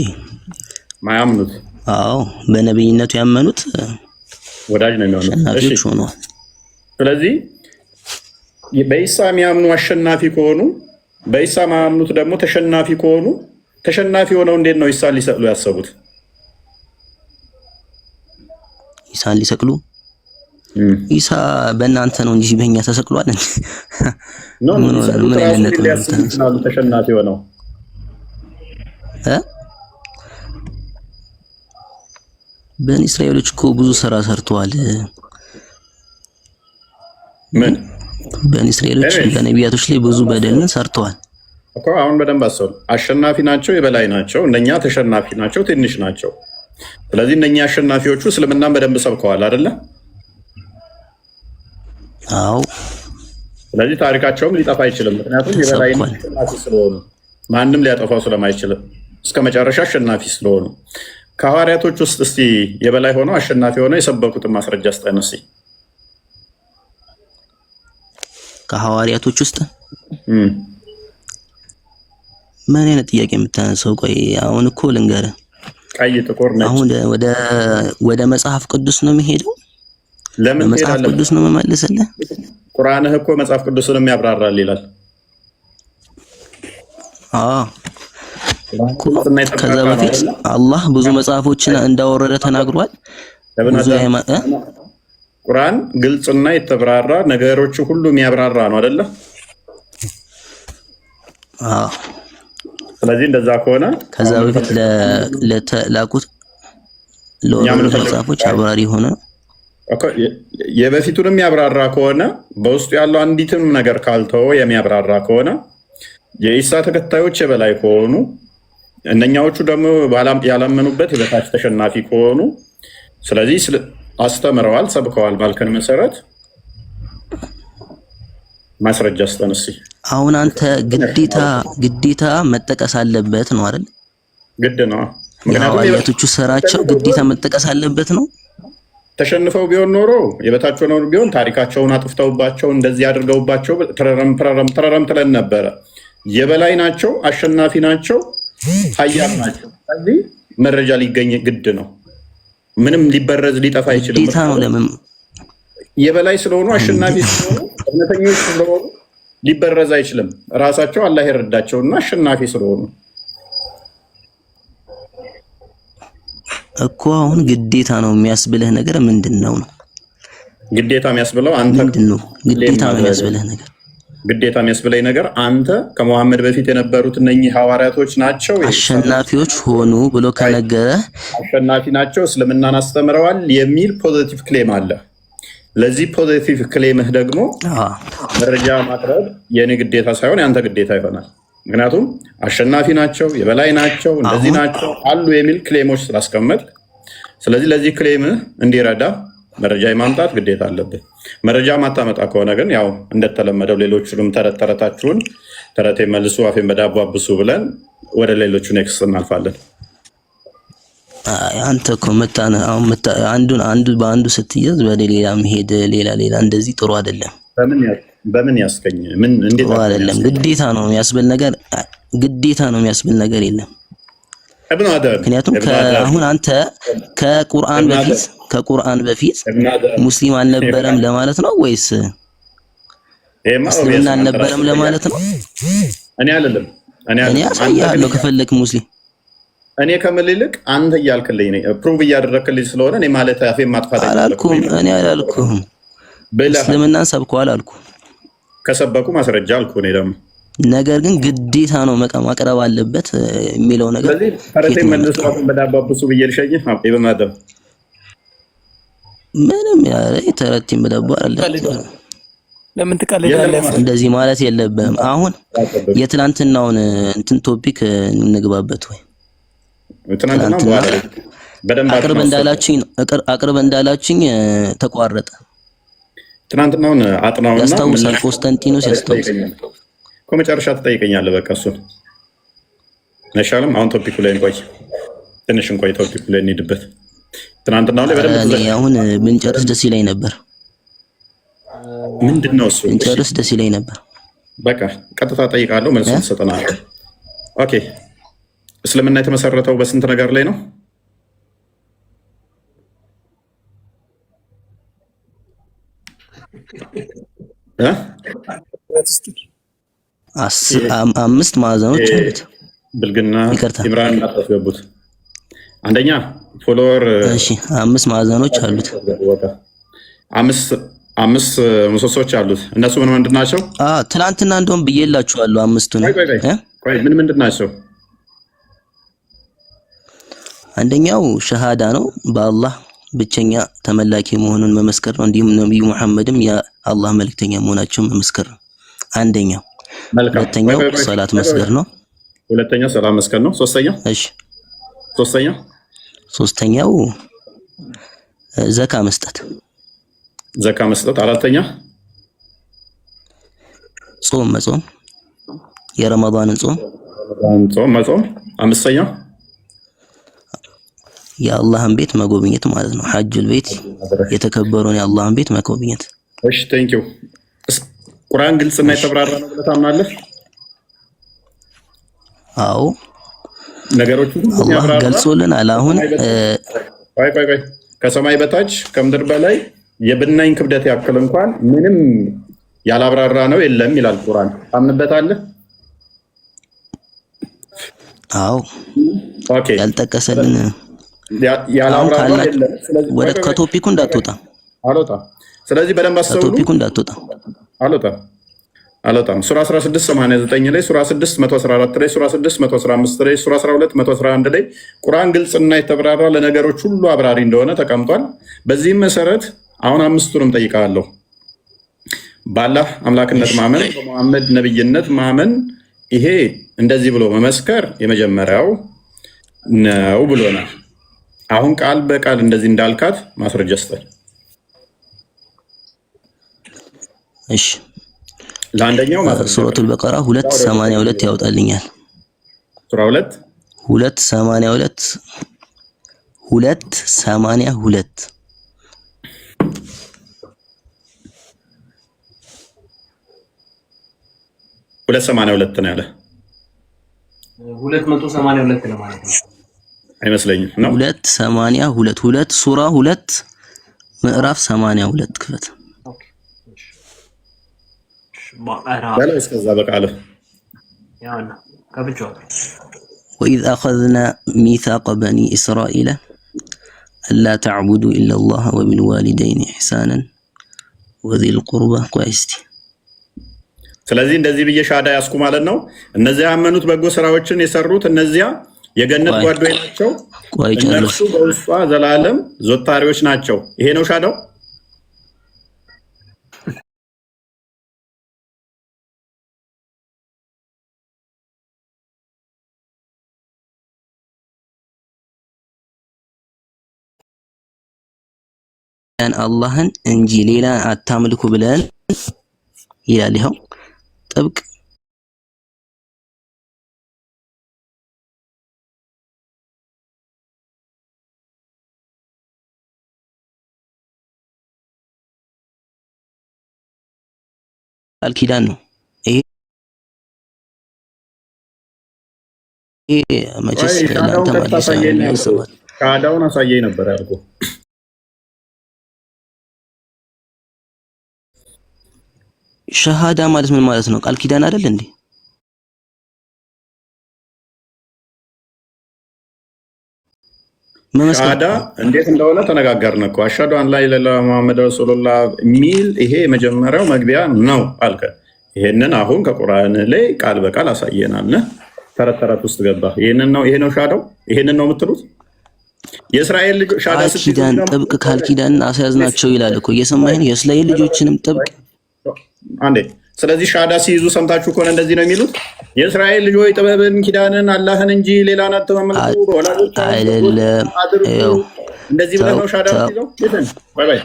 ማያምኑት። አዎ በነብይነቱ ያመኑት ወዳጅ ነው የሚሆኑት። አሸናፊዎች ሆነዋል። ስለዚህ በኢሳ የሚያምኑ አሸናፊ ከሆኑ በኢሳ ማያምኑት ደግሞ ተሸናፊ ከሆኑ ተሸናፊ ሆነው እንዴት ነው ኢሳን ሊሰቅሉ ያሰቡት? ኢሳን ሊሰቅሉ ኢሳ በእናንተ ነው እንጂ በእኛ ተሰቅሏል እንጂ ምን አይነት ነው ተሸናፊ ሆነው በኒ እስራኤሎች እኮ ብዙ ስራ ሰርተዋል። ምን በኒ እስራኤሎች በነቢያቶች ላይ ብዙ በደልን ሰርተዋል እኮ። አሁን በደንብ አሰሩ። አሸናፊ ናቸው፣ የበላይ ናቸው። እነኛ ተሸናፊ ናቸው፣ ትንሽ ናቸው። ስለዚህ እነኛ አሸናፊዎቹ እስልምናን በደንብ ሰብከዋል አይደለ? አዎ። ስለዚህ ታሪካቸውም ሊጠፋ አይችልም። ምክንያቱም የበላይ አሸናፊ ስለሆኑ ማንም ሊያጠፋው ስለማይችልም እስከ መጨረሻ አሸናፊ ስለሆኑ። ከሐዋርያቶች ውስጥ እስቲ የበላይ ሆነው አሸናፊ ሆነው የሰበኩትን ማስረጃ ስጠን እስቲ። ከሐዋርያቶች ውስጥ ምን አይነት ጥያቄ የምታነሳው? ቆይ አሁን እኮ ልንገርህ፣ ቀይ፣ ጥቁር፣ ነጭ። አሁን ወደ መጽሐፍ ቅዱስ ነው የሚሄደው። ለምን መጽሐፍ ቅዱስ ነው መመልስልህ? ቁርአንህ እኮ መጽሐፍ ቅዱስንም ያብራራል ይላል። ከዛ በፊት አላህ ብዙ መጽሐፎችን እንዳወረደ ተናግሯል። ቁርአን ግልጽና የተብራራ ነገሮች ሁሉ የሚያብራራ ነው አይደለ? ስለዚህ እንደዛ ከሆነ ከዛ በፊት ለተላኩት ለወረዱ መጽሐፎች አብራሪ ሆነ የበፊቱንም ያብራራ ከሆነ በውስጡ ያለው አንዲትም ነገር ካልተወ የሚያብራራ ከሆነ የኢሳ ተከታዮች የበላይ ከሆኑ እነኛዎቹ ደግሞ ያላመኑበት የበታች ተሸናፊ ከሆኑ ስለዚህ አስተምረዋል፣ ሰብከዋል ባልከን መሰረት ማስረጃ አስተነሲ። አሁን አንተ ግዴታ መጠቀስ አለበት ነው አይደል? ግድ ነው። ምክንያቱም አያቶቹ ስራቸው ግዴታ መጠቀስ አለበት ነው። ተሸንፈው ቢሆን ኖሮ የበታች ሆነው ቢሆን ታሪካቸውን አጥፍተውባቸው እንደዚህ አድርገውባቸው ተረረም ትለን ነበረ። የበላይ ናቸው፣ አሸናፊ ናቸው፣ ሀያል ናቸው። ስለዚህ መረጃ ሊገኝ ግድ ነው። ምንም ሊበረዝ ሊጠፋ አይችልም። ግዴታ ነው። ለምን? የበላይ ስለሆኑ አሸናፊ ስለሆኑ እውነተኞች ስለሆኑ ሊበረዝ አይችልም። ራሳቸው አላህ ይረዳቸውና አሸናፊ ስለሆኑ እኮ አሁን ግዴታ ነው የሚያስብልህ ነገር ምንድነው ነው? ግዴታ የሚያስብለው አንተ ምንድነው? ግዴታ ነው የሚያስብልህ ነገር ግዴታ የሚያስብለኝ ነገር አንተ ከመሐመድ በፊት የነበሩት እነኚህ ሐዋርያቶች ናቸው አሸናፊዎች ሆኑ ብሎ ከነገረ አሸናፊ ናቸው፣ እስልምናን አስተምረዋል የሚል ፖዚቲቭ ክሌም አለ። ለዚህ ፖዚቲቭ ክሌምህ ደግሞ መረጃ ማቅረብ የኔ ግዴታ ሳይሆን ያንተ ግዴታ ይሆናል። ምክንያቱም አሸናፊ ናቸው፣ የበላይ ናቸው፣ እንደዚህ ናቸው አሉ የሚል ክሌሞች ስላስቀመጥ፣ ስለዚህ ለዚህ ክሌምህ እንዲረዳ መረጃ የማምጣት ግዴታ አለብህ። መረጃ ማታመጣ ከሆነ ግን ያው እንደተለመደው ሌሎቹንም ተረታችሁን ተረቴ መልሱ አፌን በዳቦ አብሱ ብለን ወደ ሌሎቹ ኔክስት እናልፋለን። አንተ እኮ አንዱ በአንዱ ስትያዝ በሌላ መሄድ ሌላ እንደዚህ ጥሩ አይደለም። በምን ያስገኝ ምን እንዴት አይደለም? ግዴታ ነው የሚያስብል ነገር የለም። ምክንያቱም አሁን አንተ ከቁርአን በፊት ሙስሊም አልነበረም ለማለት ነው ወይስ እስልምና አልነበረም ለማለት ነው? እኔ አይደለም እኔ አሳያለሁ ከፈለክ ሙስሊም እኔ ከምልልቅ አንተ እያልክልኝ ነው ፕሩቭ እያደረክልኝ ስለሆነ እኔ ማለት አፌን ማጥፋት አላልኩም። እኔ አላልኩም እስልምናን ሰብከዋል አልኩ። ከሰበኩ ማስረጃ አልኩ። እኔ ደግሞ ነገር ግን ግዴታ ነው ማቅረብ አለበት የሚለው ነገር ስለዚህ ፈረቴ መልሶ በዳባብሱ ብየልሸኝ በማደም ምንም ያለ ተረቲም በዳባ አይደለም። ለምን ትቀልዳለህ? እንደዚህ ማለት የለብህም። አሁን የትናንትናውን እንትን ቶፒክ እንግባበት ወይ አቅርብ እንዳላችኝ ተቋረጠ። ትናንትናውን አጥናውና ያስታውሳል። ኮንስታንቲኖስ ያስታውሳል እኮ መጨረሻ ትጠይቀኛለህ። በቃ እሱን አይሻልም? አሁን ቶፒኩ ላይ እንቆይ፣ ትንሽ እንቆይ፣ ቶፒኩ ላይ እንሂድበት። ትናንትናው ላይ በደንብ አሁን ብንጨርስ ደስ ይለኝ ነበር። ምንድነው እሱ? ብንጨርስ ደስ ይለኝ ነበር። በቃ ቀጥታ ጠይቃለሁ፣ መልሱን ትሰጠናለህ። ኦኬ። እስልምና የተመሰረተው በስንት ነገር ላይ ነው? አምስት ማዕዘኖች አሉት። ብልግና ኢምራን አታስገቡት። አንደኛ ፎሎወር። እሺ፣ አምስት ማዕዘኖች አሉት። አምስት ምሰሶች አሉት። እነሱ ምን ምንድን ናቸው? ትናንትና እንደውም ብዬላችኋለሁ አምስቱን። ቆይ ምን ምንድን ናቸው? አንደኛው ሸሃዳ ነው፣ በአላህ ብቸኛ ተመላኪ መሆኑን መመስከር ነው። እንዲሁም ነብዩ መሐመድም የአላህ መልእክተኛ መሆናቸውን መመስከር ነው አንደኛው። ሁለተኛው ሰላት መስገድ ነው። ሁለተኛው ሰላት መስገድ ነው። ሶስተኛው ሶስተኛው ዘካ መስጠት። አራተኛ ጾም መጾም፣ የረመዳንን ጾም መጾም። አምስተኛው የአላህን ቤት መጎብኘት ማለት ነው። ሐጁል ቤት የተከበረውን የአላህን ቤት መጎብኘት። እሺ ቴንኪው። ቁርአን ግልጽና የተብራራ ነው ብለህ ታምናለህ? አዎ። ነገሮቹ አላህ ገልጾልናል። አሁን ቆይ ከሰማይ በታች ከምድር በላይ የብናኝ ክብደት ያክል እንኳን ምንም ያላብራራ ነው የለም ይላል ቁርአን። ታምንበታለህ? አዎ ኦኬ። ያልጠቀሰልን ያላብራራ የለም። ወደ ከቶፒኩ እንዳትወጣ አልወጣም። ስለዚህ በደንብ አስተውሉ። ከቶፒኩ እንዳትወጣ አልወጣም። ሱራ 16:89 ላይ፣ ሱራ 6:114 ላይ፣ ሱራ 6:115 ላይ፣ ሱራ 12:111 ላይ ቁርአን ግልጽና የተብራራ ለነገሮች ሁሉ አብራሪ እንደሆነ ተቀምጧል። በዚህም መሰረት አሁን አምስቱንም ጠይቃለሁ። በአላህ አምላክነት ማመን፣ በመሐመድ ነብይነት ማመን፣ ይሄ እንደዚህ ብሎ መመስከር የመጀመሪያው ነው ብሎናል። አሁን ቃል በቃል እንደዚህ እንዳልካት ማስረጃ ስጠን። እሺ ለአንደኛው ሱረቱል በቀራ 282 ያወጣልኛል። ሱራ 282 282 ነው ያለ 282 ነው ማለት ነው አይመስለኝም። ነው 282 ሱራ 2 ምዕራፍ 82 ክፈት። በለው እስከዛ በቃለ ያውና ከብቻው وإذ أخذنا ميثاق بني إسرائيل ألا تعبدوا إلا الله وبالوالدين إحسانا وذي القربى كويستي ስለዚህ እንደዚህ ብዬ ሻዳ ያስኩ ማለት ነው። እነዚያ ያመኑት በጎ ስራዎችን የሰሩት እነዚያ የገነት ጓዶች ናቸው። እነሱ በውስጧ ዘላለም ዞታሪዎች ናቸው። ይሄ ነው ሻዳው። አላህን እንጂ ሌላ አታምልኩ ብለን ይላል። ይኸው ጥብቅ ቃል ኪዳን ነው። ይሄ መቼስ ለአንተ ማለት ነው። ሻዳውን አሳየኝ ነበር ያልኩህ። ሸሃዳ ማለት ምን ማለት ነው? ቃል ኪዳን አይደል እንዴ? ሻሃዳ እንዴት እንደሆነ ተነጋገርን እኮ። አሽሀዱ አን ላ ኢላሀ ኢለላህ ሙሐመድ ረሱሉላህ የሚል ይሄ የመጀመሪያው መግቢያ ነው አልከ። ይሄንን አሁን ከቁርአን ላይ ቃል በቃል አሳየናል። ተረት ተረት ውስጥ ገባ። ይሄ ነው ሻሃዳው። ይሄንን ነው የምትሉት? የእስራኤል ልጅ ሻሃዳ ኪዳን ጥብቅ ቃል ኪዳን አስያዝናቸው ይላል እኮ። እየሰማኸኝ? የእስራኤል ልጆችንም ጥብቅ አንዴ። ስለዚህ ሻሃዳ ሲይዙ ሰምታችሁ ከሆነ እንደዚህ ነው የሚሉት፣ የእስራኤል ልጆች ጥበብን፣ ኪዳንን፣ አላህን እንጂ ሌላን አትመልኩ፣ ወላጆች አይደለም። እንደዚህ ብለህ ነው ሻሃዳ ሲይዘው ባይ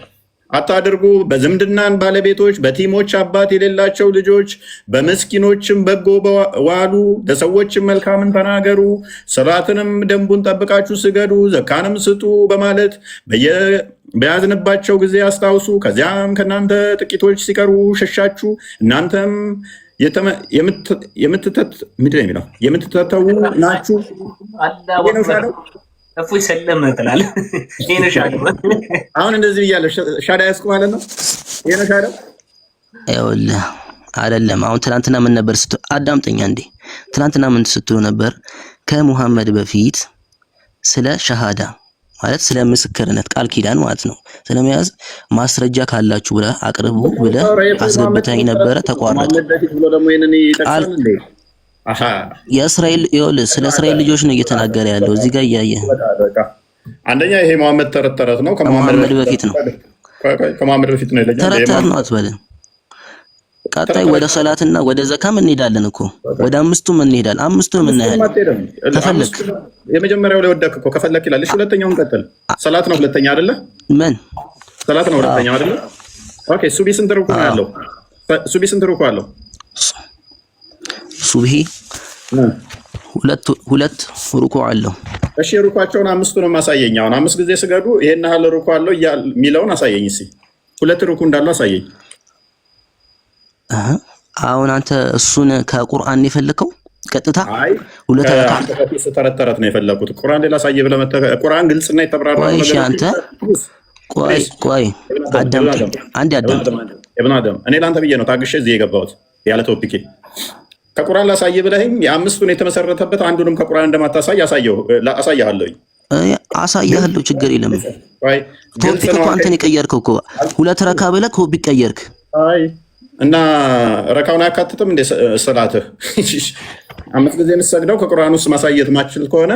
አታድርጉ። በዝምድናን ባለቤቶች፣ በቲሞች አባት የሌላቸው ልጆች፣ በምስኪኖችም በጎ ዋሉ፣ ለሰዎችም መልካምን ተናገሩ፣ ስርዓትንም ደንቡን ጠብቃችሁ ስገዱ፣ ዘካንም ስጡ በማለት በያዝንባቸው ጊዜ አስታውሱ። ከዚያም ከእናንተ ጥቂቶች ሲቀሩ ሸሻችሁ፣ እናንተም የምትተተዉ ናችሁ። እፎይ ሰለመ ትላለህ። ይሄ ነው ሻዳው። አሁን እንደዚህ ብያለሁ። ሻዳ ያስኩ ማለት ነው። ይሄ ነው ሻዳው። ይኸውልህ አይደለም። አሁን ትናንትና ምን ነበር አዳምጠኛ እንዴ። ትናንትና ምን ስትሉ ነበር? ከሙሐመድ በፊት ስለ ሸሃዳ ማለት ስለ ምስክርነት ቃል ኪዳን ማለት ነው ስለመያዝ ማስረጃ ካላችሁ ብለህ አቅርቡ ብለህ አስገብተኝ ነበረ። ተቋረጠ። የእስራኤል ይኸውልህ ስለ እስራኤል ልጆች ነው እየተናገረ ያለው እዚህ ጋር እያየህ። አንደኛ ይሄ መሐመድ ተረት ተረት ነው። ከመሐመድ በፊት ነው። ከመሐመድ በፊት ነው ይለኛል። ተረት ተረት ነው አትበልም። ቀጣይ ወደ ሰላትና ወደ ዘካም እንሄዳለን እኮ ወደ አምስቱም እንሄዳለን። አምስቱም እናያለን ከፈለክ። የመጀመሪያው ላይ ወደክ እኮ ከፈለክ ይላል። እሺ ሁለተኛውን ቀጥል። ሰላት ነው ሁለተኛ አይደለ? ምን ሰላት ነው ሁለተኛው አይደለ? ኦኬ። ሱቢ ስንት ሩኩ ነው ያለው? ሱቢ ስንት ሩኩ አለው? ሱብሂ ሁለት ሩኩ አለው። እሺ ሩኩአቸውን አምስቱንም አሳየኝ። አሁን 5 ጊዜ ስገዱ ይሄን ያህል ሩኩ አለው የሚለውን አሳየኝ። እስኪ 2 ሩኩ እንዳለው አሳየኝ። አሁን አንተ እሱን ከቁርአን የፈለከው? ቀጥታ ሁለት ረካ ተረት ነው የፈለኩት። ቁርአን ሌላ ሳየ ብለህ ቁርአን ግልጽና የተብራራ ነው ነገር። አንተ ቆይ አዳምጥ፣ አንዴ አዳምጥ። ኢብኑ አደም እኔ ላንተ ብዬ ነው ታግሼ እዚህ የገባሁት ያለ ቶፒኬ። ከቁርአን ላሳየ ብለህኝ የአምስቱን የተመሰረተበት አንዱንም ከቁርአን እንደማታሳይ አሳያለሁ። አሳያለሁ፣ ችግር የለም። ቶፒክ እኮ አንተን የቀየርከው እኮ ሁለት ረካ ብለህ ቶፒክ ቀየርክ። እና ረካውን አያካትትም እንደ ሰላትህ 5 ጊዜ የምትሰግደው ከቁርአን ውስጥ ማሳየት ማችል ከሆነ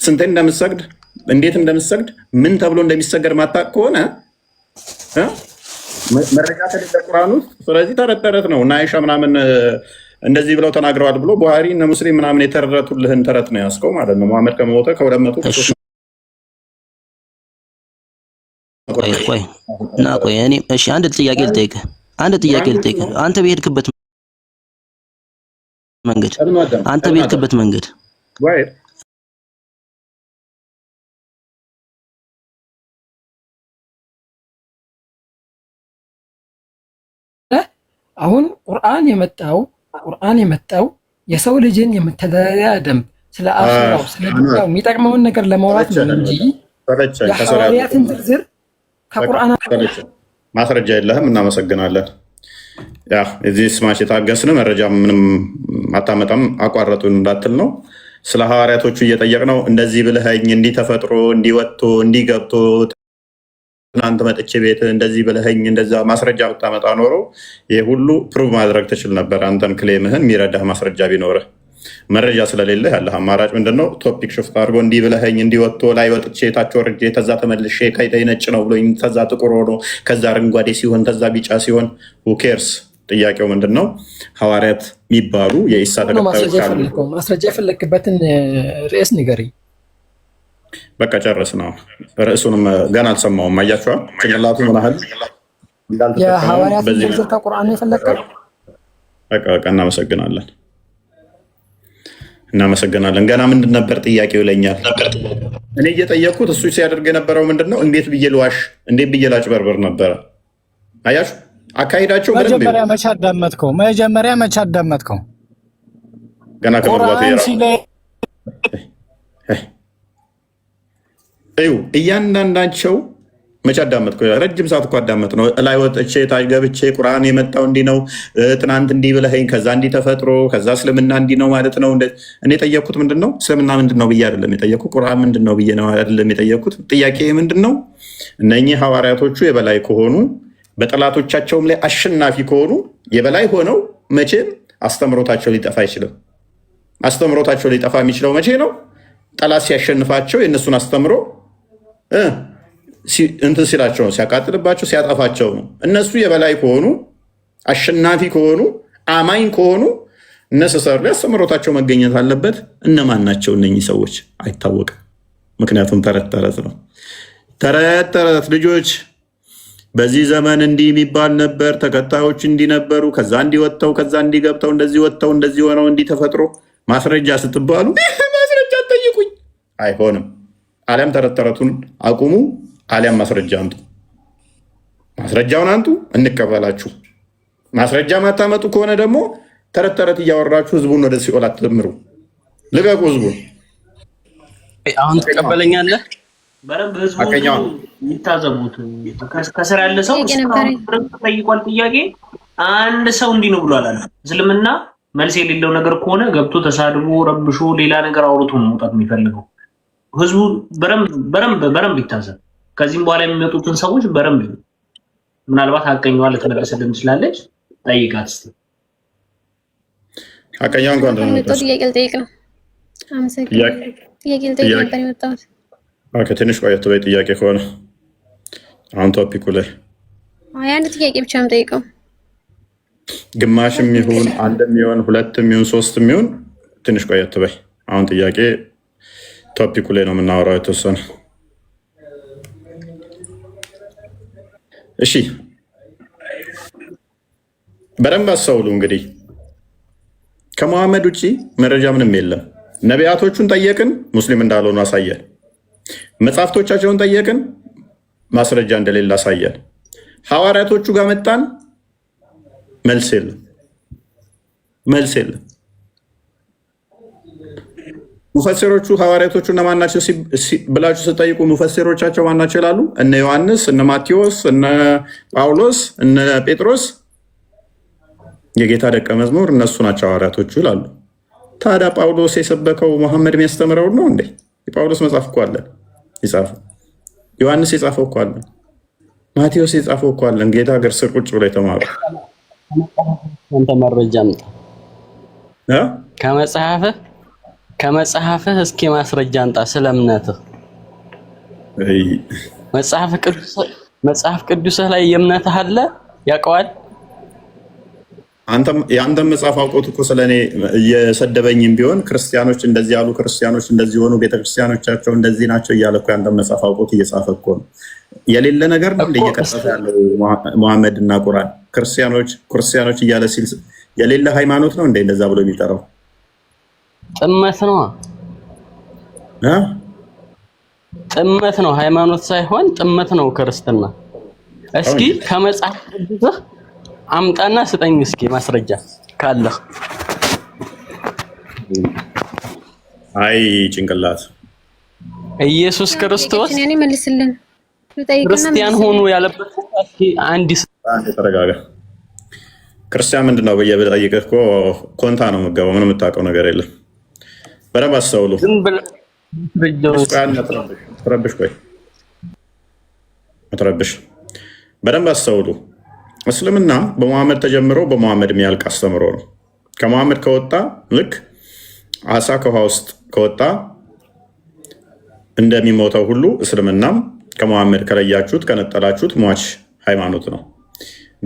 ስንቴ እንደምትሰግድ እንዴት እንደምትሰግድ ምን ተብሎ እንደሚሰገድ ማታውቅ ከሆነ መረጃ ከሌለ ቁርአን ውስጥ ስለዚህ ተረት ነው። እና አይሻ ምናምን እንደዚህ ብለው ተናግረዋል ብሎ ቡሃሪ እና ሙስሊም ምናምን የተረቱልህን ተረት ነው ያስከው ማለት ነው። መሐመድ ከሞተ ከ200 ቆይ እኔ እሺ አንድ ጥያቄ ልጠይቅህ። አንተ በሄድክበት መንገድ አሁን ቁርአን የመጣው የሰው ልጅን የመተዳደሪያ ደንብ ስለ አኺራው ስለ ዱንያው የሚጠቅመውን ነገር ለማውራት ነው እንጂ የሐዋርያትን ዝርዝር ከቁርአን ማስረጃ የለህም። እናመሰግናለን። ያ እዚህ ስማሽ የታገስን መረጃ ምንም አታመጣም አቋረጡን እንዳትል ነው። ስለ ሐዋርያቶቹ እየጠየቅ ነው። እንደዚህ ብለኸኝ እንዲህ ተፈጥሮ እንዲወጥቶ እንዲገብቶ ትናንት መጥቼ ቤት እንደዚህ ብለኸኝ እንደዛ ማስረጃ ብታመጣ ኖሮ ይሄ ሁሉ ፕሩቭ ማድረግ ትችል ነበር። አንተን ክሌምህን የሚረዳህ ማስረጃ ቢኖርህ መረጃ ስለሌለ ያለህ አማራጭ ምንድነው? ቶፒክ ሽፍት አድርጎ እንዲህ ብለኸኝ እንዲወጥቶ ላይ ወጥቼ ታች ወርጄ ተዛ ተመልሼ ከይተይ ነጭ ነው ብሎኝ ተዛ ጥቁር ሆኖ ከዛ አረንጓዴ ሲሆን ተዛ ቢጫ ሲሆን ሁኬርስ። ጥያቄው ምንድነው? ሐዋርያት የሚባሉ የኢሳ ተከታዮች ካሉ ማስረጃ የፈለክበትን ርዕስ ንገረኝ። በቃ ጨርስ ነው። ርዕሱንም ገና አልሰማውም። አያችኋል ጭንቅላቱ ምን ያህል የሐዋርያት ዝርዝር ከቁርአን ነው የፈለከው? በቃ እናመሰግናለን። ገና ምንድን ነበር ጥያቄው ይለኛል። እኔ እየጠየቅኩት እሱ ሲያደርግ የነበረው ምንድን ነው? እንዴት ብዬ ልዋሽ፣ እንዴት ብዬ ላጭበርበር ነበረ። አያችሁ አካሂዳቸው። መጀመሪያ መቼ አዳመጥከው? ገና ከመግባቱ እያንዳንዳቸው መቼ አዳመጥኩ? ረጅም ሰዓት እኮ አዳመጥ ነው። ላይ ወጥቼ ታች ገብቼ ቁርአን የመጣው እንዲህ ነው፣ ትናንት እንዲህ ብለኸኝ፣ ከዛ እንዲህ ተፈጥሮ፣ ከዛ እስልምና እንዲህ ነው ማለት ነው። እኔ የጠየቅኩት ምንድን ነው? እስልምና ምንድን ነው ብዬ አይደለም የጠየቅኩት። ቁርአን ምንድን ነው ብዬ ነው አይደለም የጠየቅኩት። ጥያቄ ምንድን ነው? እነኚህ ሐዋርያቶቹ የበላይ ከሆኑ በጠላቶቻቸውም ላይ አሸናፊ ከሆኑ የበላይ ሆነው መቼም አስተምሮታቸው ሊጠፋ አይችልም። አስተምሮታቸው ሊጠፋ የሚችለው መቼ ነው? ጠላት ሲያሸንፋቸው የእነሱን አስተምሮ እንትን ሲላቸው ሲያቃጥልባቸው ሲያጠፋቸው ነው። እነሱ የበላይ ከሆኑ አሸናፊ ከሆኑ አማኝ ከሆኑ ነሰሰሩ አስተምሮታቸው መገኘት አለበት። እነማን ናቸው እነኚህ ሰዎች አይታወቅም። ምክንያቱም ተረት ነው። ተረት ልጆች በዚህ ዘመን እንዲህ የሚባል ነበር፣ ተከታዮች እንዲህ ነበሩ፣ ከዛ እንዲወጥተው ከዛ እንዲገብተው እንደዚህ ወጥተው እንደዚህ ሆነው እንዲህ ተፈጥሮ ማስረጃ ስትባሉ ማስረጃ ጠይቁኝ። አይሆንም። አሊያም ተረቱን አቁሙ፣ አሊያም ማስረጃ አምጡ። ማስረጃውን አንጡ፣ እንቀበላችሁ። ማስረጃ ማታመጡ ከሆነ ደግሞ ተረት እያወራችሁ ህዝቡን ወደ ሲኦል አትምሩ። ልቀቁ ህዝቡን። አሁን ትቀበለኛለህ? በረብ ህዝቡ ይታዘቡት። ከስር ያለ ሰው ጠይቋል ጥያቄ። አንድ ሰው እንዲህ ነው ብሏል አለ። እስልምና መልስ የሌለው ነገር ከሆነ ገብቶ ተሳድቦ ረብሾ ሌላ ነገር አውርቶ ነው መውጣት የሚፈልገው። ህዝቡ በረም ይታዘብ። ከዚህም በኋላ የሚመጡትን ሰዎች በረም ምናልባት ሀቀኛዋ ልትመለስልን ትችላለች። ጠይቃት እስኪ። ሀቀኛዋ እንኳን ጥያቄ ልጠይቅ ነው። አመሰግናለሁ። ጥያቄ ልጠይቅ ነበር የመጣሁት። ትንሽ ቆየት በይ። ጥያቄ ከሆነ አሁን ቶፒኩ ላይ አንድ ጥያቄ ብቻ ነው የምጠይቀው። ግማሽም ይሁን አንድም ይሁን ሁለትም ይሁን ሶስትም ይሁን ትንሽ ቆየት በይ። አሁን ጥያቄ ቶፒኩ ላይ ነው የምናወራው የተወሰነ። እሺ በደንብ አስተውሉ። እንግዲህ ከመሐመድ ውጭ መረጃ ምንም የለም። ነቢያቶቹን ጠየቅን፣ ሙስሊም እንዳልሆኑ አሳየን። መጽሐፍቶቻቸውን ጠየቅን፣ ማስረጃ እንደሌለ አሳየን። ሐዋርያቶቹ ጋር መጣን፣ መልስ የለም። ሙፈሲሮቹ ሐዋርያቶቹ እነማን ናቸው ብላችሁ ስጠይቁ ሙፈሲሮቻቸው ማን ናቸው ይላሉ? እነ ዮሐንስ፣ እነ ማቴዎስ፣ እነ ጳውሎስ፣ እነ ጴጥሮስ የጌታ ደቀ መዝሙር እነሱ ናቸው ሐዋርያቶቹ ይላሉ። ታዲያ ጳውሎስ የሰበከው መሐመድ የሚያስተምረው ነው እንዴ? የጳውሎስ መጽሐፍ እኮ አለን የጻፈው። ዮሐንስ የጻፈው እኮ አለን። ማቴዎስ የጻፈው እኮ አለን። ጌታ ሀገር ስር ቁጭ ብሎ የተማሩ አንተ መረጃ አምጣ ከመጽሐፍህ እስኪ ማስረጃ አምጣ ስለ እምነትህ። መጽሐፍ ቅዱስህ ላይ የእምነትህ አለ ያውቀዋል። የአንተም መጽሐፍ አውቆት እኮ ስለኔ እየሰደበኝም ቢሆን ክርስቲያኖች እንደዚህ ያሉ፣ ክርስቲያኖች እንደዚህ ሆኑ፣ ቤተክርስቲያኖቻቸው እንደዚህ ናቸው እያለ እኮ የአንተም መጽሐፍ አውቆት እየጻፈ እኮ ነው። የሌለ ነገር ነው እየቀጠፈ ያለው መሐመድ እና ቁርአን። ክርስቲያኖች እያለ ሲል የሌለ ሃይማኖት ነው እንደ እንደዛ ብሎ የሚጠራው ጥመት ነው። ጥመት ነው፣ ሃይማኖት ሳይሆን ጥመት ነው ክርስትና። እስኪ ከመጽሐፍ ቅዱስ አምጣና ስጠኝ እስኪ ማስረጃ ካለ። አይ ጭንቅላት ኢየሱስ ክርስቶስ እኔ መልስልን ክርስቲያን ሆኖ ያለበት እስኪ አንድ ተረጋጋ። ክርስቲያን ምንድነው ብዬ ብጠይቅህ እኮ ኮንታ ነው የምትገባው። ምንም የምታውቀው ነገር የለም። በደንብ አስተውሉ። ትረብሽ በደንብ አስተውሉ። እስልምና በመሐመድ ተጀምሮ በመሐመድ የሚያልቅ አስተምሮ ነው። ከመሐመድ ከወጣ ልክ አሳ ከውሃ ውስጥ ከወጣ እንደሚሞተው ሁሉ እስልምናም ከመሐመድ ከለያችሁት ከነጠላችሁት ሟች ሃይማኖት ነው።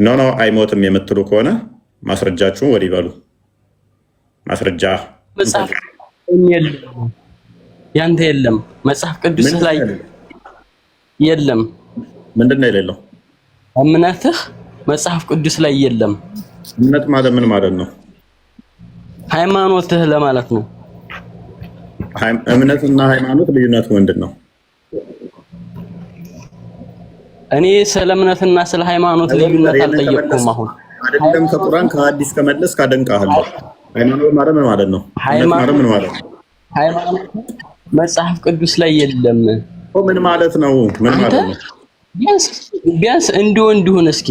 ኖ አይሞትም የምትሉ ከሆነ ማስረጃችሁን ወዲህ በሉ። ማስረጃ ያንተ የለም፣ መጽሐፍ ቅዱስ ላይ የለም። ምንድን ነው የሌለው? እምነትህ መጽሐፍ ቅዱስ ላይ የለም። እምነት ማለት ምን ማለት ነው? ሃይማኖትህ ለማለት ነው። እምነትና ሃይማኖት ልዩነቱ ምንድን ነው? እኔ ስለ እምነትና ስለ ሃይማኖት ልዩነት አልጠየቅኩም። አሁን አይደለም ከቁርአን ከሐዲስ ከመለስ ካደንቃለሁ። ሃይማኖት ማለት ምን ማለት ነው? ሃይማኖት ምን ማለት ነው? ሃይማኖት መጽሐፍ ቅዱስ ላይ የለም። ምን ማለት ነው? ምን ማለት ነው? ቢያንስ እንዲሁን እስኪ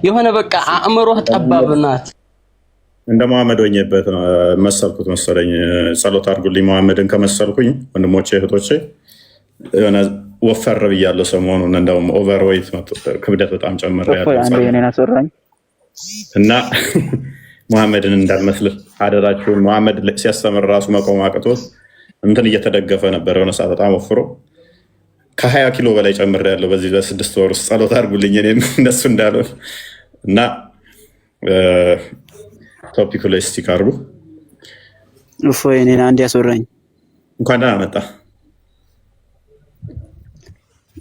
የሆነ በቃ አእምሮህ ጠባብ ናት። እንደ መሐመድ ሆኜበት ነው መሰልኩት መሰለኝ። ጸሎት አድርጉልኝ መሐመድን ከመሰልኩኝ ወንድሞቼ እህቶቼ። የሆነ ወፈር ብያለሁ ሰሞኑን። እንደውም ኦቨርዌይት ክብደት በጣም ጨምሬያለሁ እና መሐመድን እንዳልመስል አደራችሁን። መሐመድ ሲያስተምር ራሱ መቆም አቅቶት እንትን እየተደገፈ ነበር። የሆነ ሰዓት በጣም ወፍሮ ከ20 ኪሎ በላይ ጨምሬያለሁ በዚህ በ6 ወር ውስጥ። ጸሎት አድርጉልኝ እኔም እንደሱ እንዳልሆን እና ቶፒኩ ላይ ስቲክ አድርጉ። እፎይ እኔን አንድ ያስወራኝ። እንኳን ደህና መጣ።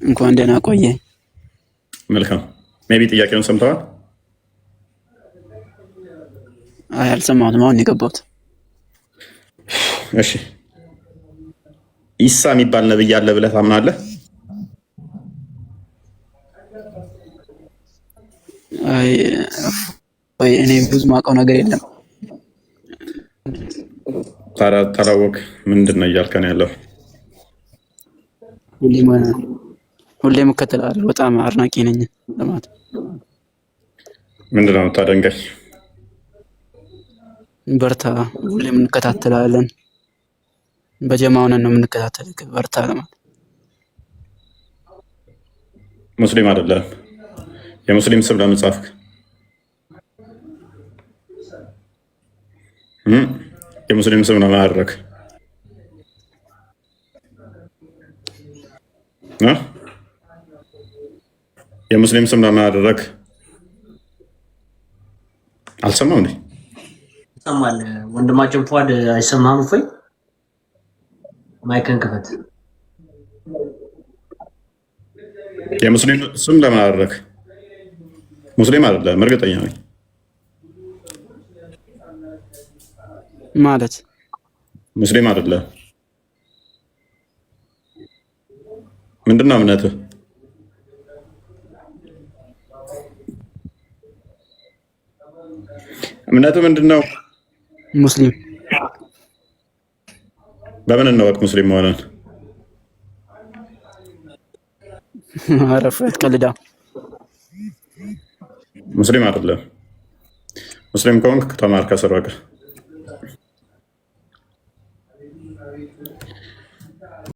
እንኳን ደህና ቆየ። መልካም። ሜቢ ጥያቄውን ሰምተዋል? አይ አልሰማሁትም፣ አሁን የገባሁት። እሺ ኢሳ የሚባል ነብይ አለ ብለህ ታምናለህ? አይ እኔ ብዙ ማውቀው ነገር የለም። ታላወቅ ምንድን ነው እያልከ ነው ያለው? ሁሌም እከተላለሁ፣ በጣም አድናቂ ነኝ ለማለት። ምንድን ነው የምታደንቀኝ? በርታ፣ ሁሌም እንከታተላለን። በጀማ ሆነን ነው የምንከታተል። በርታ ለማለት። ሙስሊም አይደለም። የሙስሊም ስም ለምን ጻፍክ? የሙስሊም ስም ለምን አደረግክ? የሙስሊም ስም ለምን አደረግክ? አልሰማም እንዴ? ይሰማል። ወንድማችን ፏድ አይሰማም? እፎይ ማይክን ክፈት። የሙስሊም ስም ለምን አደረግክ? ሙስሊም አይደለም እርግጠኛ ነኝ። ማለት ሙስሊም አይደለም። ምንድን ነው እምነትህ? እምነትህ ምንድን ነው? ሙስሊም በምን እንወቅ ሙስሊም መሆኑን? አረፈት ቀልዳ ሙስሊም አይደለም። ሙስሊም ከሆንክ ተማር ከስር በቃ።